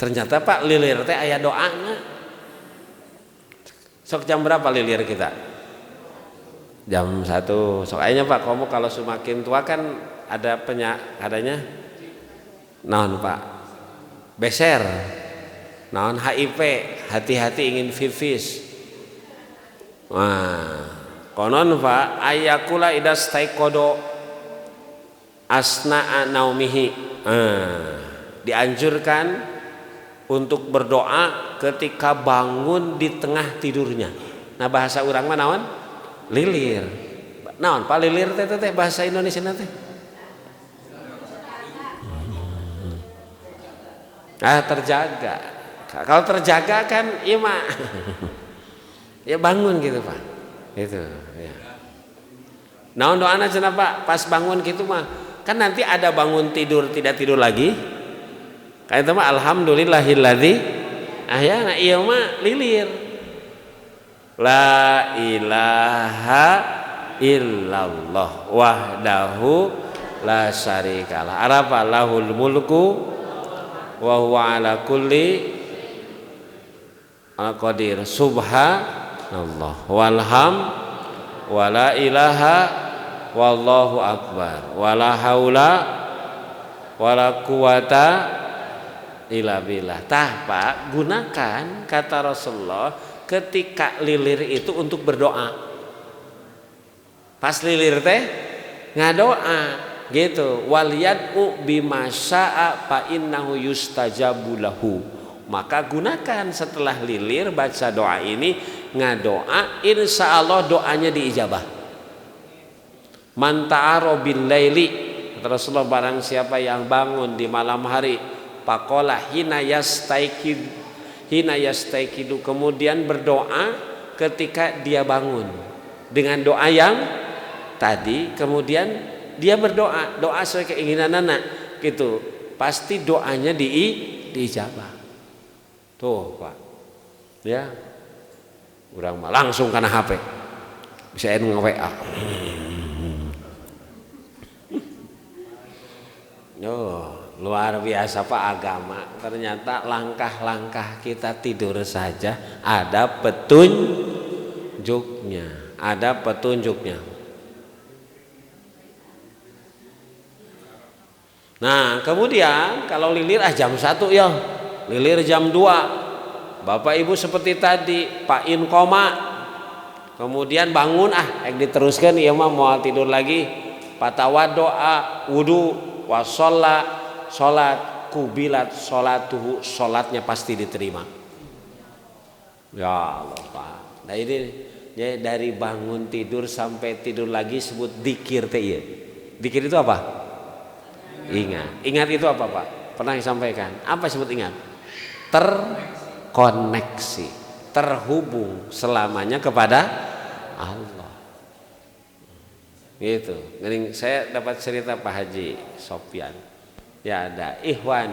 Speaker 1: Ternyata Pak lilir teh aya doana. Sok jam berapa lilir kita? Jam 1. Sok ayahnya Pak, kamu kalau semakin tua kan ada adanya naon Pak? Beser. Naon HIV, hati-hati ingin pipis. Nah, konon Pak, ayakula idas taikodo asna'a naumihi. Dianjurkan untuk berdoa ketika bangun di tengah tidurnya. Nah bahasa urang mah naon? Lilir. Naon Pak lilir teh bahasa Indonesia teh? Terjaga. Kalau terjaga kan iya mah ya bangun gitu Pak. Itu ya. Naon doana cenah Pak pas bangun gitu mah kan nanti ada bangun tidur tidak tidur lagi. Kayak itu mah alhamdulillahilladzi ahyana ieu mah lilir. La ilaha illallah wahdahu la syarikalah. Arapa lahul mulku wa huwa ala kulli qadir. Subhanallah walham wala ilaha wallahu akbar wala haula wala quwata illa billah. Tah Pak, gunakan kata Rasulullah ketika lilir itu untuk berdoa. Pas lilir teh ngadoa gitu. Wal yad'u bima syaa fa innahu yustajabu lahu. Maka gunakan setelah lilir baca doa ini ngadoa, insya Allah doanya diijabah. Man ta'aro bil laili, kata Rasulullah, barang siapa yang bangun di malam hari, faqala hina yastaiqidu, kemudian berdoa ketika dia bangun dengan doa yang tadi, kemudian dia berdoa doa sesuai keinginan anak gitu, pasti doanya diijabah. Tuh Pak ya, urang mah langsung kana HP bisa nge-WA. Luar biasa Pak agama. Ternyata langkah-langkah kita tidur saja ada petunjuknya, ada petunjuknya. Nah kemudian kalau lilir jam 1 ya, lilir jam 2, Bapak Ibu seperti tadi Pak In koma, kemudian bangun yang diteruskan ya mah mau tidur lagi, patawa doa wudu wasolla sholat kubilat sholatuhu, sholatnya pasti diterima. Ya Allah Pak. Nah ini ya, dari bangun tidur sampai tidur lagi sebut dikir teh ya. Dikir itu apa? Ingat. Ingat itu apa Pak? Pernah disampaikan. Apa sebut ingat? Terkoneksi, terhubung selamanya kepada Allah. Gitu. Saya dapat cerita Pak Haji Sofyan. Ya ada ikhwan.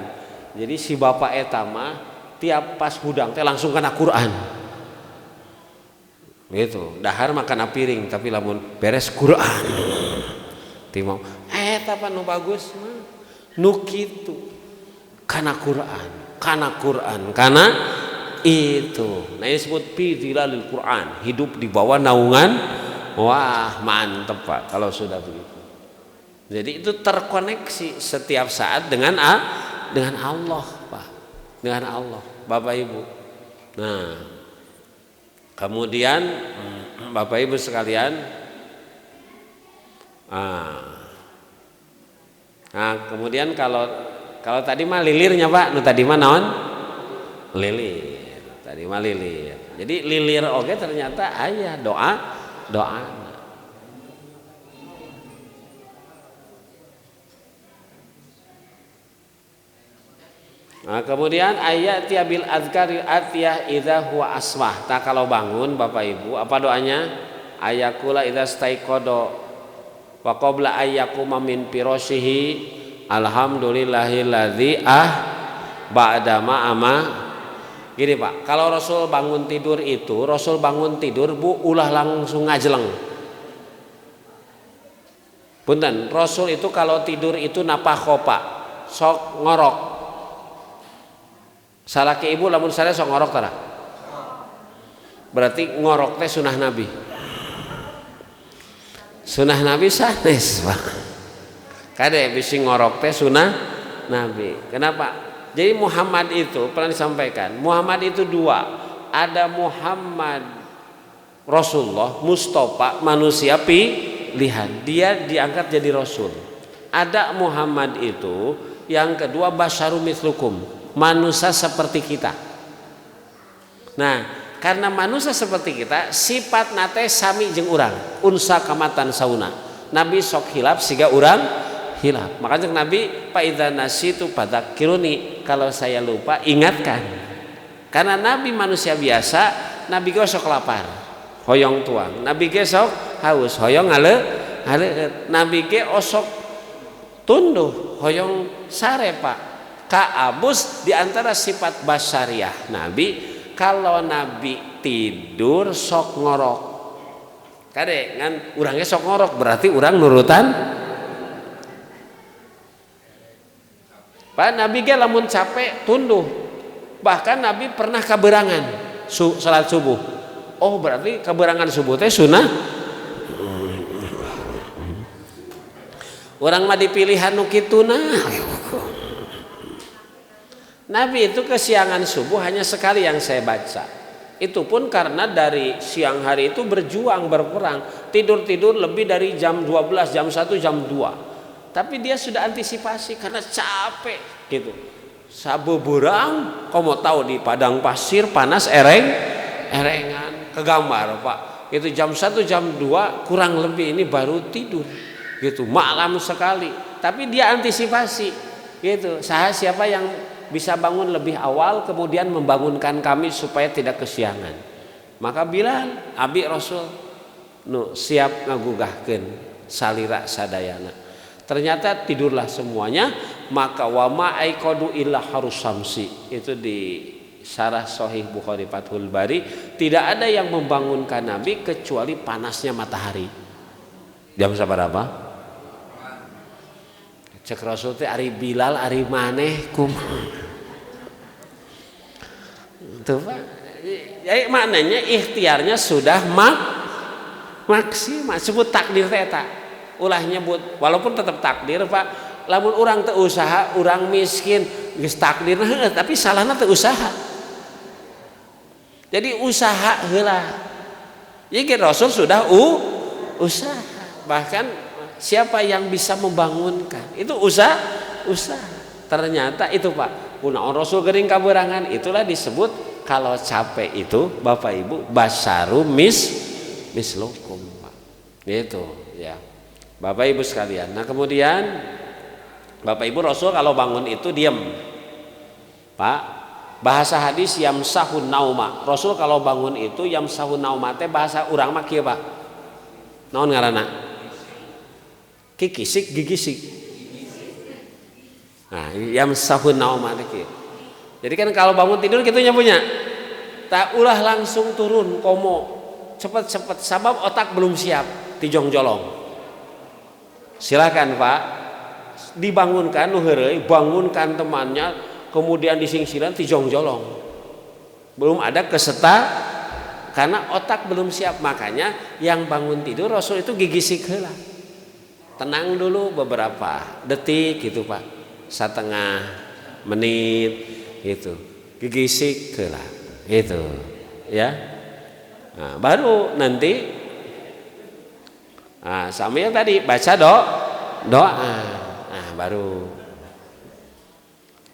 Speaker 1: Jadi si bapak etama tiap pas hudang teh langsung kena Quran. Gitu. Dahar makan piring tapi lamun beres Quran. Timau eta nu bagus mah nu kitu. Kana Quran, kana itu. Nah ini disebut fidilalil Quran, hidup di bawah naungan. Wah mantep Pak kalau sudah begitu. Jadi itu terkoneksi setiap saat dengan Allah Pak, dengan Allah Bapak Ibu. Nah kemudian Bapak Ibu sekalian, nah kemudian kalau tadi mah lilirnya Pak, nu tadi mah naon? Lilir. Tadi mah lilir. Jadi lilir oke ternyata aya doa. Nah, kemudian ayat bil azkari atiyah idza huwa aswah. Nah, kalau bangun Bapak Ibu, apa doanya? Ayakula idza staiqada wa qabla ayyakuma min firashihi alhamdulillahilladzi ba'da ma. Gini Pak, kalau Rasul bangun tidur itu, Rasul bangun tidur Bu ulah langsung ngajeleng. Punten, Rasul itu kalau tidur itu napakho Pak, sok ngorok. Salaki ibu lamun saya sok ngorok tara. Berarti ngorok teh sunah Nabi. Sunah Nabi sanes Pak. Kade bisi ngorok teh sunah Nabi. Kenapa? Jadi Muhammad itu pernah disampaikan, Muhammad itu dua. Ada Muhammad Rasulullah, Mustafa, manusia pilihan. Dia diangkat jadi Rasul. Ada Muhammad itu yang kedua basyarum mislukum, manusia seperti kita. Nah, karena manusia seperti kita, sifat nate sami jeung urang, unsa kamatan sauna. Nabi sok hilap siga urang hilap. Makanya Nabi fa idza nasitu fadzakiruni, kalau saya lupa ingatkan. Karena Nabi manusia biasa, Nabi ge sok lapar, hoyong tuang. Nabi ge sok haus, hoyong ngaleut. Nabi ge osok tunduh, hoyong sare Pak. Kaabus diantara sifat basyariah Nabi, kalau Nabi tidur sok ngorok. Kade kan urangnya sok ngorok berarti urang nurutan. Pak Nabi ge lamun capek tunduh. Bahkan Nabi pernah kaberangan salat subuh. Oh berarti kaberangan subuh teh sunnah. Urang mah dipilihan nu kituna. Nabi itu kesiangan subuh hanya sekali yang saya baca. Itu pun karena dari siang hari itu berjuang berperang, tidur-tidur lebih dari jam 12, jam 1, jam 2. Tapi dia sudah antisipasi karena capek gitu. Sabuburang, kau mau tahu di padang pasir panas erengan, kegambar Pak. Itu jam 1, jam 2 kurang lebih ini baru tidur. Gitu, malam sekali. Tapi dia antisipasi. Gitu. Siapa yang bisa bangun lebih awal kemudian membangunkan kami supaya tidak kesiangan. Maka Bilal abi Rasul siap ngagugahkeun salira sadayana. Ternyata tidurlah semuanya. Maka wama aiqadu illa harus samsi, itu di syarah Sahih Bukhari Fathul Bari, tidak ada yang membangunkan Nabi kecuali panasnya matahari. Jam sabaraha? Cek Rasul teh ari Bilal ari maneh tuh Pak. Jadi maknanya ikhtiarnya sudah maksimal. Sebut takdir teh eta. Ulah nyebut walaupun tetap takdir Pak. Lamun urang teu usaha, urang miskin, geus takdirna heuh tapi salahna teu usaha. Jadi usaha heula. Jadi Rasul sudah usaha. Bahkan siapa yang bisa membangunkan itu usaha. Ternyata itu Pak, kunaon Rasul gering kaberangan, itulah disebut kalau capek itu Bapak Ibu basaru mislukum Pak. Gitu ya. Bapak Ibu sekalian. Nah, kemudian Bapak Ibu Rasul kalau bangun itu diam. Pak, bahasa hadis yamsahun nauma. Rasul kalau bangun itu yamsahun nauma teh bahasa urang mah kieu Pak. Naon ngaranna? Kikisik gigisik. Nah, yamsahun nauma teh kieu. Jadi kan kalau bangun tidur kitu nya punya. Tak ulah langsung turun komo. Cepet-cepet sabab otak belum siap dijongjolong. Silakan Pak, dibangunkan nu heureuy, bangunkan temannya, kemudian disingsiran dijongjolong. Belum ada karena otak belum siap. Makanya yang bangun tidur Rasul itu gigisik heula. Tenang dulu beberapa detik gitu Pak, setengah menit gitu, gigisik heula gitu ya. Nah, baru nanti sama yang tadi baca doa. Nah, baru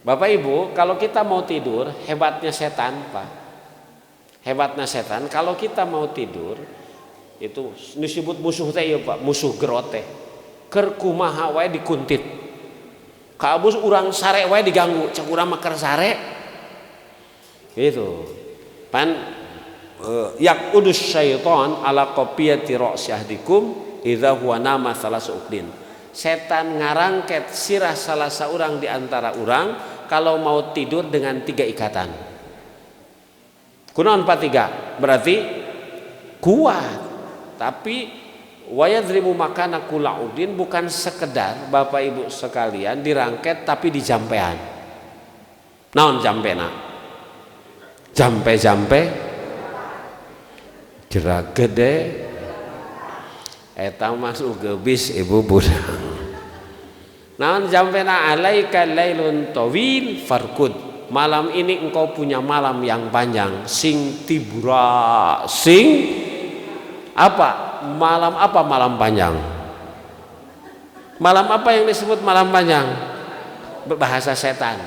Speaker 1: Bapak Ibu, kalau kita mau tidur, hebatnya setan Pak. Hebatnya setan kalau kita mau tidur itu disebut musuh teh ya Pak, musuh gerot teh. Keur kumaha wae dikuntit. Kaabus urang sare wae diganggu, cek urang mah keur sare. Gitu. Pan yaqudus syaiton ala qafiyati ra'syahdikum idza huwa nama salasu uqdin. Setan ngarangket sirah salah seorang di antara urang kalau mau tidur dengan 3 ikatan. Kunaon 3? Berarti kuat. Tapi wayadrimu makana kula udin bukan sekedar Bapak Ibu sekalian dirangket tapi dijampean. Naon jampena? Jampe-jampe jerak gede eta masuk gebis ibu budak. Naon jampena alaika lailun tawil farkud. Malam ini engkau punya malam yang panjang. Sing tibura sing apa? Malam apa malam panjang? Malam apa yang disebut malam panjang? Bahasa setan.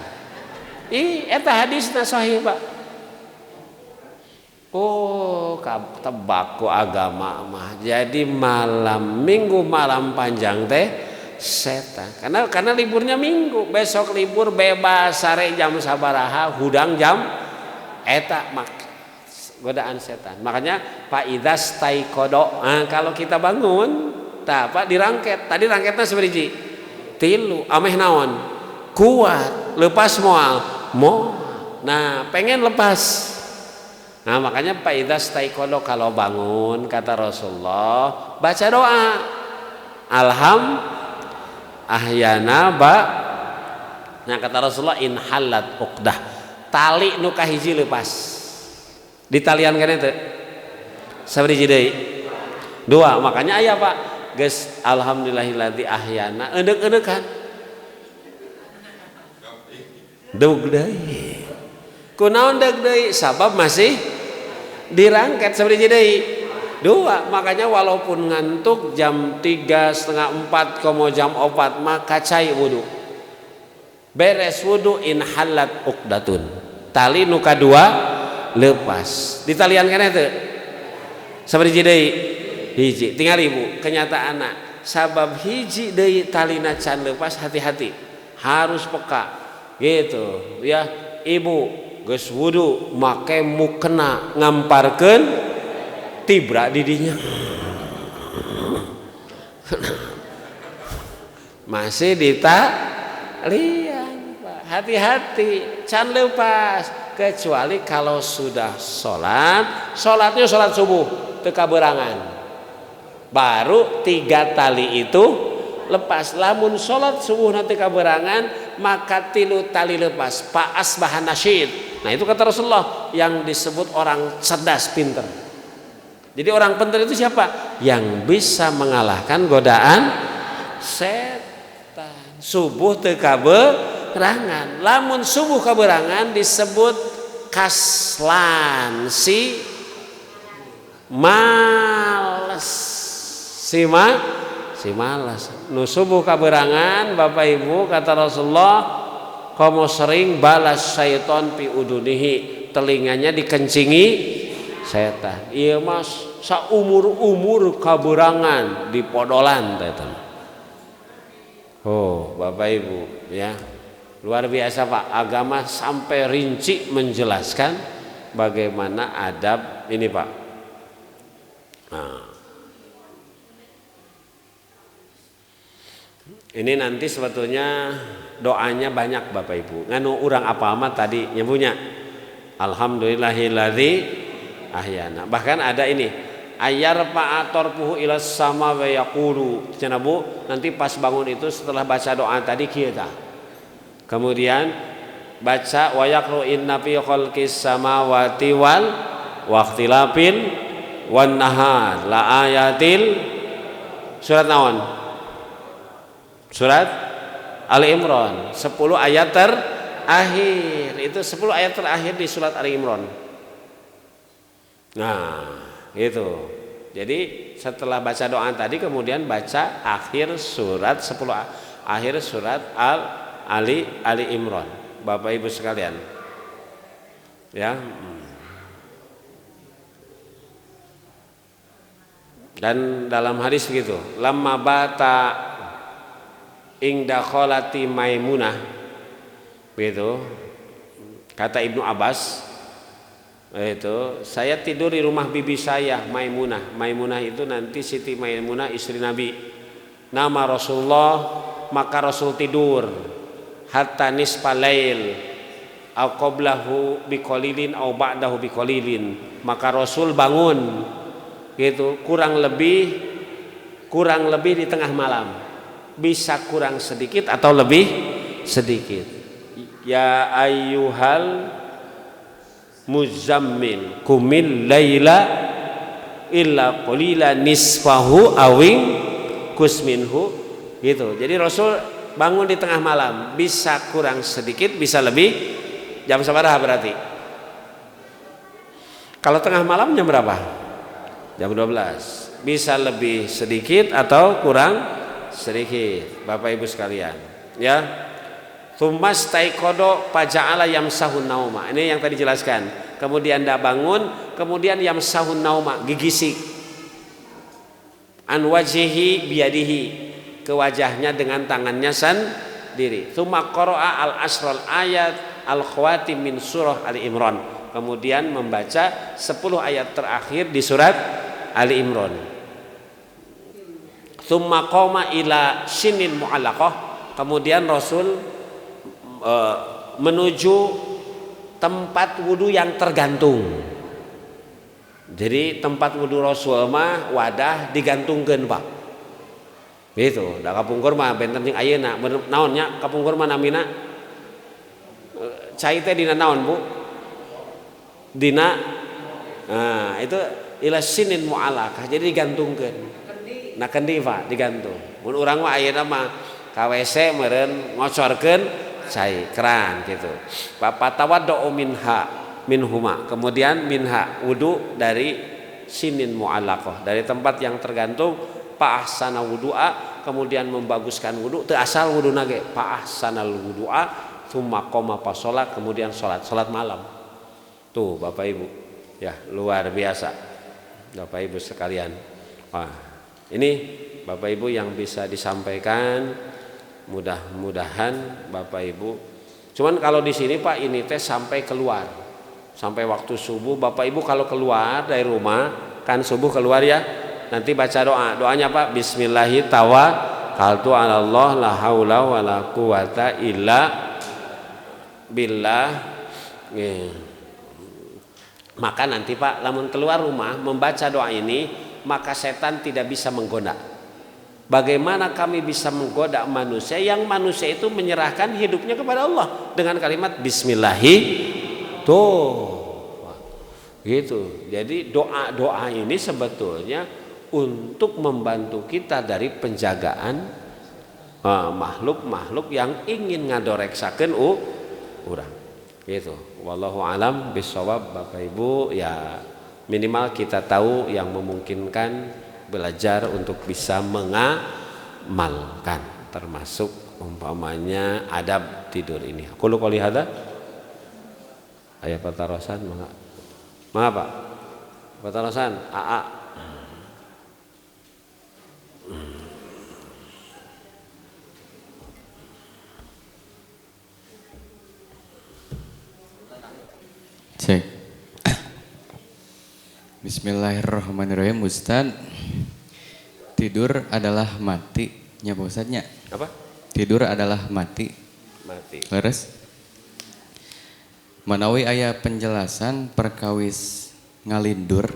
Speaker 1: Eta hadisna sahih Pak. Oh, tebak ku agama mah. Jadi malam minggu malam panjang teh setan. Karena liburnya minggu, besok libur bebas sare jam sabaraha, hudang jam eta mak godaan setan. Makanya Pak Idas taikodo. Nah, kalau kita bangun, Pak dirangket. Tadi rangketnya seberiji? 3. Ameh naon? Kuat, lepas moal. Nah, pengen lepas. Nah, makanya Pak Idas taikodo kalau bangun kata Rasulullah baca doa. Ahyana ba. Nah, kata Rasulullah in halat uqdah. Tali nu kahiji lepas. Ditalian kan itu? Sabriji deui? 2. Makanya aya Pak, geus alhamdulillahilladzi ahyana eudeuk-eudeuk kan. Deug deui. Kunaon deug deui? Sabab masih dirangket sabriji deui? 2. Makanya walaupun ngantuk jam 3, setengah 4, komo jam 4 maka cai wudu. Beres wudu in halat uqdatun. Tali nu kadua lepas. Ditalian kana teu? Sabriji deui? Hiji. Tinggal Ibu, kenyataanna sabab hiji deui talina can lepas, hati-hati. Harus peka. Gitu ya. Ibu geus wudu make mukena ngamparkeun tibra di dinya. Masih ditalian Pak. Hati-hati can lepas. Kecuali kalau sudah sholatnya sholat subuh teu kaberangan, baru 3 tali itu lepas. Lamun sholat subuh nanti kaberangan maka 3 tali lepas. Pak asbahan nasyid. Nah, itu kata Rasulullah yang disebut orang cerdas pinter. Jadi orang pinter itu siapa? Yang bisa mengalahkan godaan setan. Subuh teu kaberangan. Lamun subuh kaberangan disebut kaslan, si males. Si malas. Nu subuh kaberangan Bapak Ibu kata Rasulullah, komo sering balas syaiton pi udunihi, telinganya dikencingi setan. Ieu mas saumur-umur kaberangan di podolan teh. Oh, Bapak Ibu ya. Luar biasa Pak, agama sampai rinci menjelaskan bagaimana adab ini Pak. Nah, ini nanti sebetulnya doanya banyak Bapak Ibu. Nganu urang apa amat tadi nyebunya alhamdulillahilladzi ahyana. Bahkan ada ini ayar pa'atorpuhu ilas sama wa yaqulu. Cenah Bu, nanti pas bangun itu setelah baca doa tadi kieu tah. Kemudian baca wa yaqru inna fi khalqis samawati wal waqtilafil wan nahar la ayatil. Surat naon? Surat Ali Imran. 10 ayat terakhir. Itu 10 ayat terakhir di surat Ali Imran. Nah, gitu. Jadi setelah baca doa tadi kemudian baca akhir surat 10 akhir surat Ali Imran, Bapak Ibu sekalian. Ya. Dan dalam hadis begitu, lamma bata ingda kholati Maimunah. Begitu. Kata Ibnu Abbas, itu saya tidur di rumah bibi saya Maimunah. Maimunah itu nanti Siti Maimunah istri Nabi. Nama Rasulullah, maka Rasul tidur hatta nisfal lail au qablahu biqalilin au ba'dahu biqalilin. Maka Rasul bangun gitu kurang lebih di tengah malam, bisa kurang sedikit atau lebih sedikit. Ya ayyuhal muzammil kumil laila illa qalila nisfahu awing kusminhu gitu. Jadi Rasul bangun di tengah malam, bisa kurang sedikit, bisa lebih. Jam sabaraha berarti? Kalau tengah malam jam berapa? Jam 12. Bisa lebih sedikit atau kurang sedikit, Bapak Ibu sekalian. Ya. Tsummas taiqodo faja'ala yamsahun nauma. Ini yang tadi jelaskan. Kemudian dia bangun, kemudian yamsahun nauma, gigisi an wajhihi biyadihi, ke wajahnya dengan tangannya sendiri. Tsumma qara'a al-asral ayat al-khawatim min surah Ali Imran. Kemudian membaca 10 ayat terakhir di surat Ali Imran. Tsumma qama ila sinin mu'allaqah. Kemudian Rasul menuju tempat wudu yang tergantung. Jadi tempat wudu Rasul mah wadah digantungkeun Pak. Gitu. Da kapungkur mah benten jeung ayeuna naon nya kapungkur mah namina cai teh dina naon Bu? Dina itu ila sinin mu'alaqah. Jadi digantungkeun. Nah kendi Pak digantung. Mun urang mah ayeuna mah ka WC meureun ngocorkeun cai keran gitu. Bapak tawaddo minhuma. Kemudian minha wudu dari sinin mu'allaqah, dari tempat yang tergantung. Fa ahsana wudu'a, kemudian membaguskan wudu. Teu asal wudu nage. Fa ahsanal wudu'a tsumma qoma fa shalat, kemudian salat malam. Tuh Bapak Ibu. Ya, luar biasa. Bapak Ibu sekalian. Wah, ini Bapak Ibu yang bisa disampaikan. Mudah-mudahan Bapak Ibu. Cuman kalau di sini Pak ini teh sampai keluar, sampai waktu subuh. Bapak Ibu kalau keluar dari rumah kan subuh keluar ya, nanti baca doanya Pak. Bismillahirrahmanirrahim tawakkaltu 'alallah la haula wala quwata illa billah. Maka nanti Pak lamun keluar rumah membaca doa ini, maka setan tidak bisa menggoda. Bagaimana kami bisa menggoda manusia yang manusia itu menyerahkan hidupnya kepada Allah dengan kalimat Bismillahirrahmanirrahim. Tuh, gitu. Jadi doa ini sebetulnya untuk membantu kita dari penjagaan makhluk-makhluk yang ingin ngadoreksakeun urang. Gitu. Wallahu alam bishawab Bapak Ibu. Ya minimal kita tahu yang memungkinkan belajar untuk bisa mengamalkan, termasuk umpamanya adab tidur ini. Aku lu qouli hada aya patarosan mangga Pak patarosan AA
Speaker 2: cek. Bismillahirrahmanirrahim. Ustaz, tidur adalah mati nya Pak Ustadznya.
Speaker 1: apa?
Speaker 2: Tidur adalah mati. Leres? Manawi aya penjelasan perkawis ngalindur.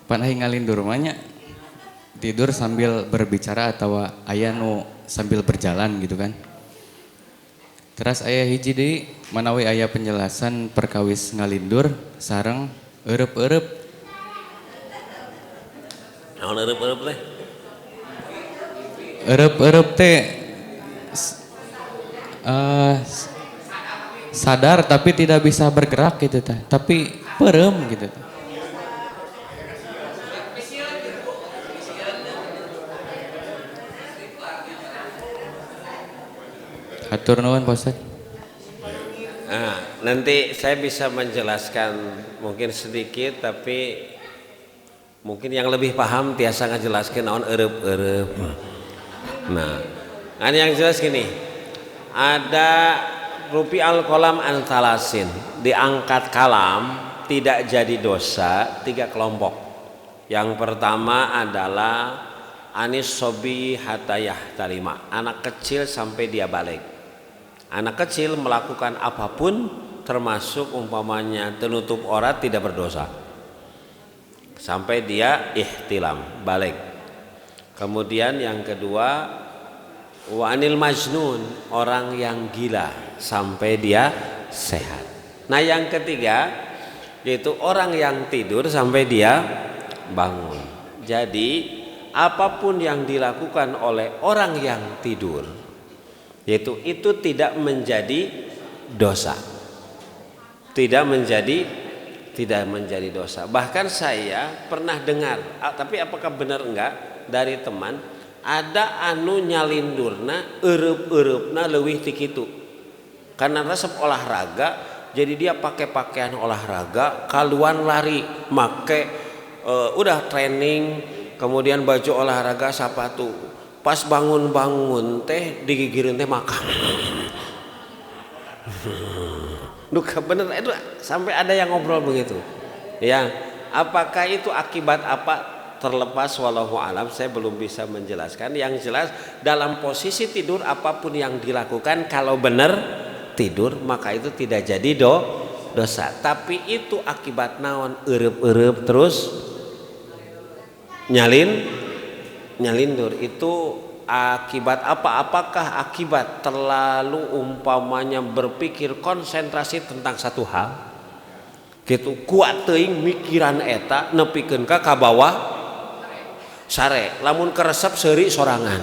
Speaker 2: Panahi ngalindur mah nya tidur sambil berbicara atau aya nu sambil berjalan gitu kan. Terus aya hiji deui manawi aya penjelasan perkawis ngalindur sareng eueup-eueup.
Speaker 1: Naon eueup-eueup teh?
Speaker 2: Eueup-eueup teh sadar tapi tidak bisa bergerak gitu teh. Tapi perem gitu teh. Hatur nuhun Pak Ustaz.
Speaker 1: Nah, nanti saya bisa menjelaskan mungkin sedikit, tapi mungkin yang lebih paham tiasa ngajelaskeun naon eueup-eueup. Nah, yang jelas gini, ada rupi al-qalam an talasin, diangkat kalam tidak jadi dosa 3 kelompok. Yang pertama adalah anis sobi hatayah talima, anak kecil sampai dia balik. Anak kecil melakukan apapun termasuk umpamanya tenutup aurat tidak berdosa sampai dia ihtilam balik. Kemudian yang kedua wa anil majnun, orang yang gila sampai dia sehat. Nah yang ketiga yaitu orang yang tidur sampai dia bangun. Jadi apapun yang dilakukan oleh orang yang tidur yaitu itu tidak menjadi dosa, tidak menjadi dosa. Bahkan saya pernah dengar, tapi apakah benar enggak, dari teman ada anu nyalindurna eueup-eureupna leuwih ti kitu. Karena resep olahraga jadi dia pakai pakaian olahraga, kaluan lari, make udah training, kemudian baju olahraga, sepatu. Pas bangun-bangun teh digigireun teh makan. Duka bener itu sampai ada yang ngobrol begitu. Ya, apakah itu akibat apa? Terlepas wallahu alam, saya belum bisa menjelaskan. Yang jelas dalam posisi tidur apapun yang dilakukan kalau benar tidur maka itu tidak jadi dosa. Tapi itu akibat naon eueup-eueup terus nyalindur itu akibat apa? Apakah akibat terlalu umpamanya berpikir konsentrasi tentang satu hal? Gitu kuat teuing mikiran eta nepikeun ka bawah sare, lamun keresep seuri sorangan,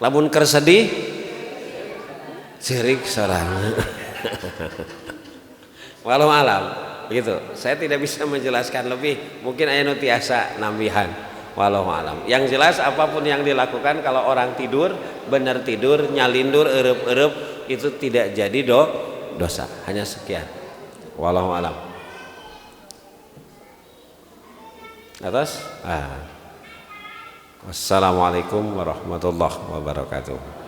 Speaker 1: lamun kersedih serik sorangan. Walau alam gitu, saya tidak bisa menjelaskan lebih, mungkin aya nu tiasa nambihan. Walau alam, yang jelas apapun yang dilakukan kalau orang tidur benar tidur nyalindur eueup-eueup itu tidak jadi dosa. Hanya sekian. Walau alam. Atas. Wassalamualaikum warahmatullahi wabarakatuh.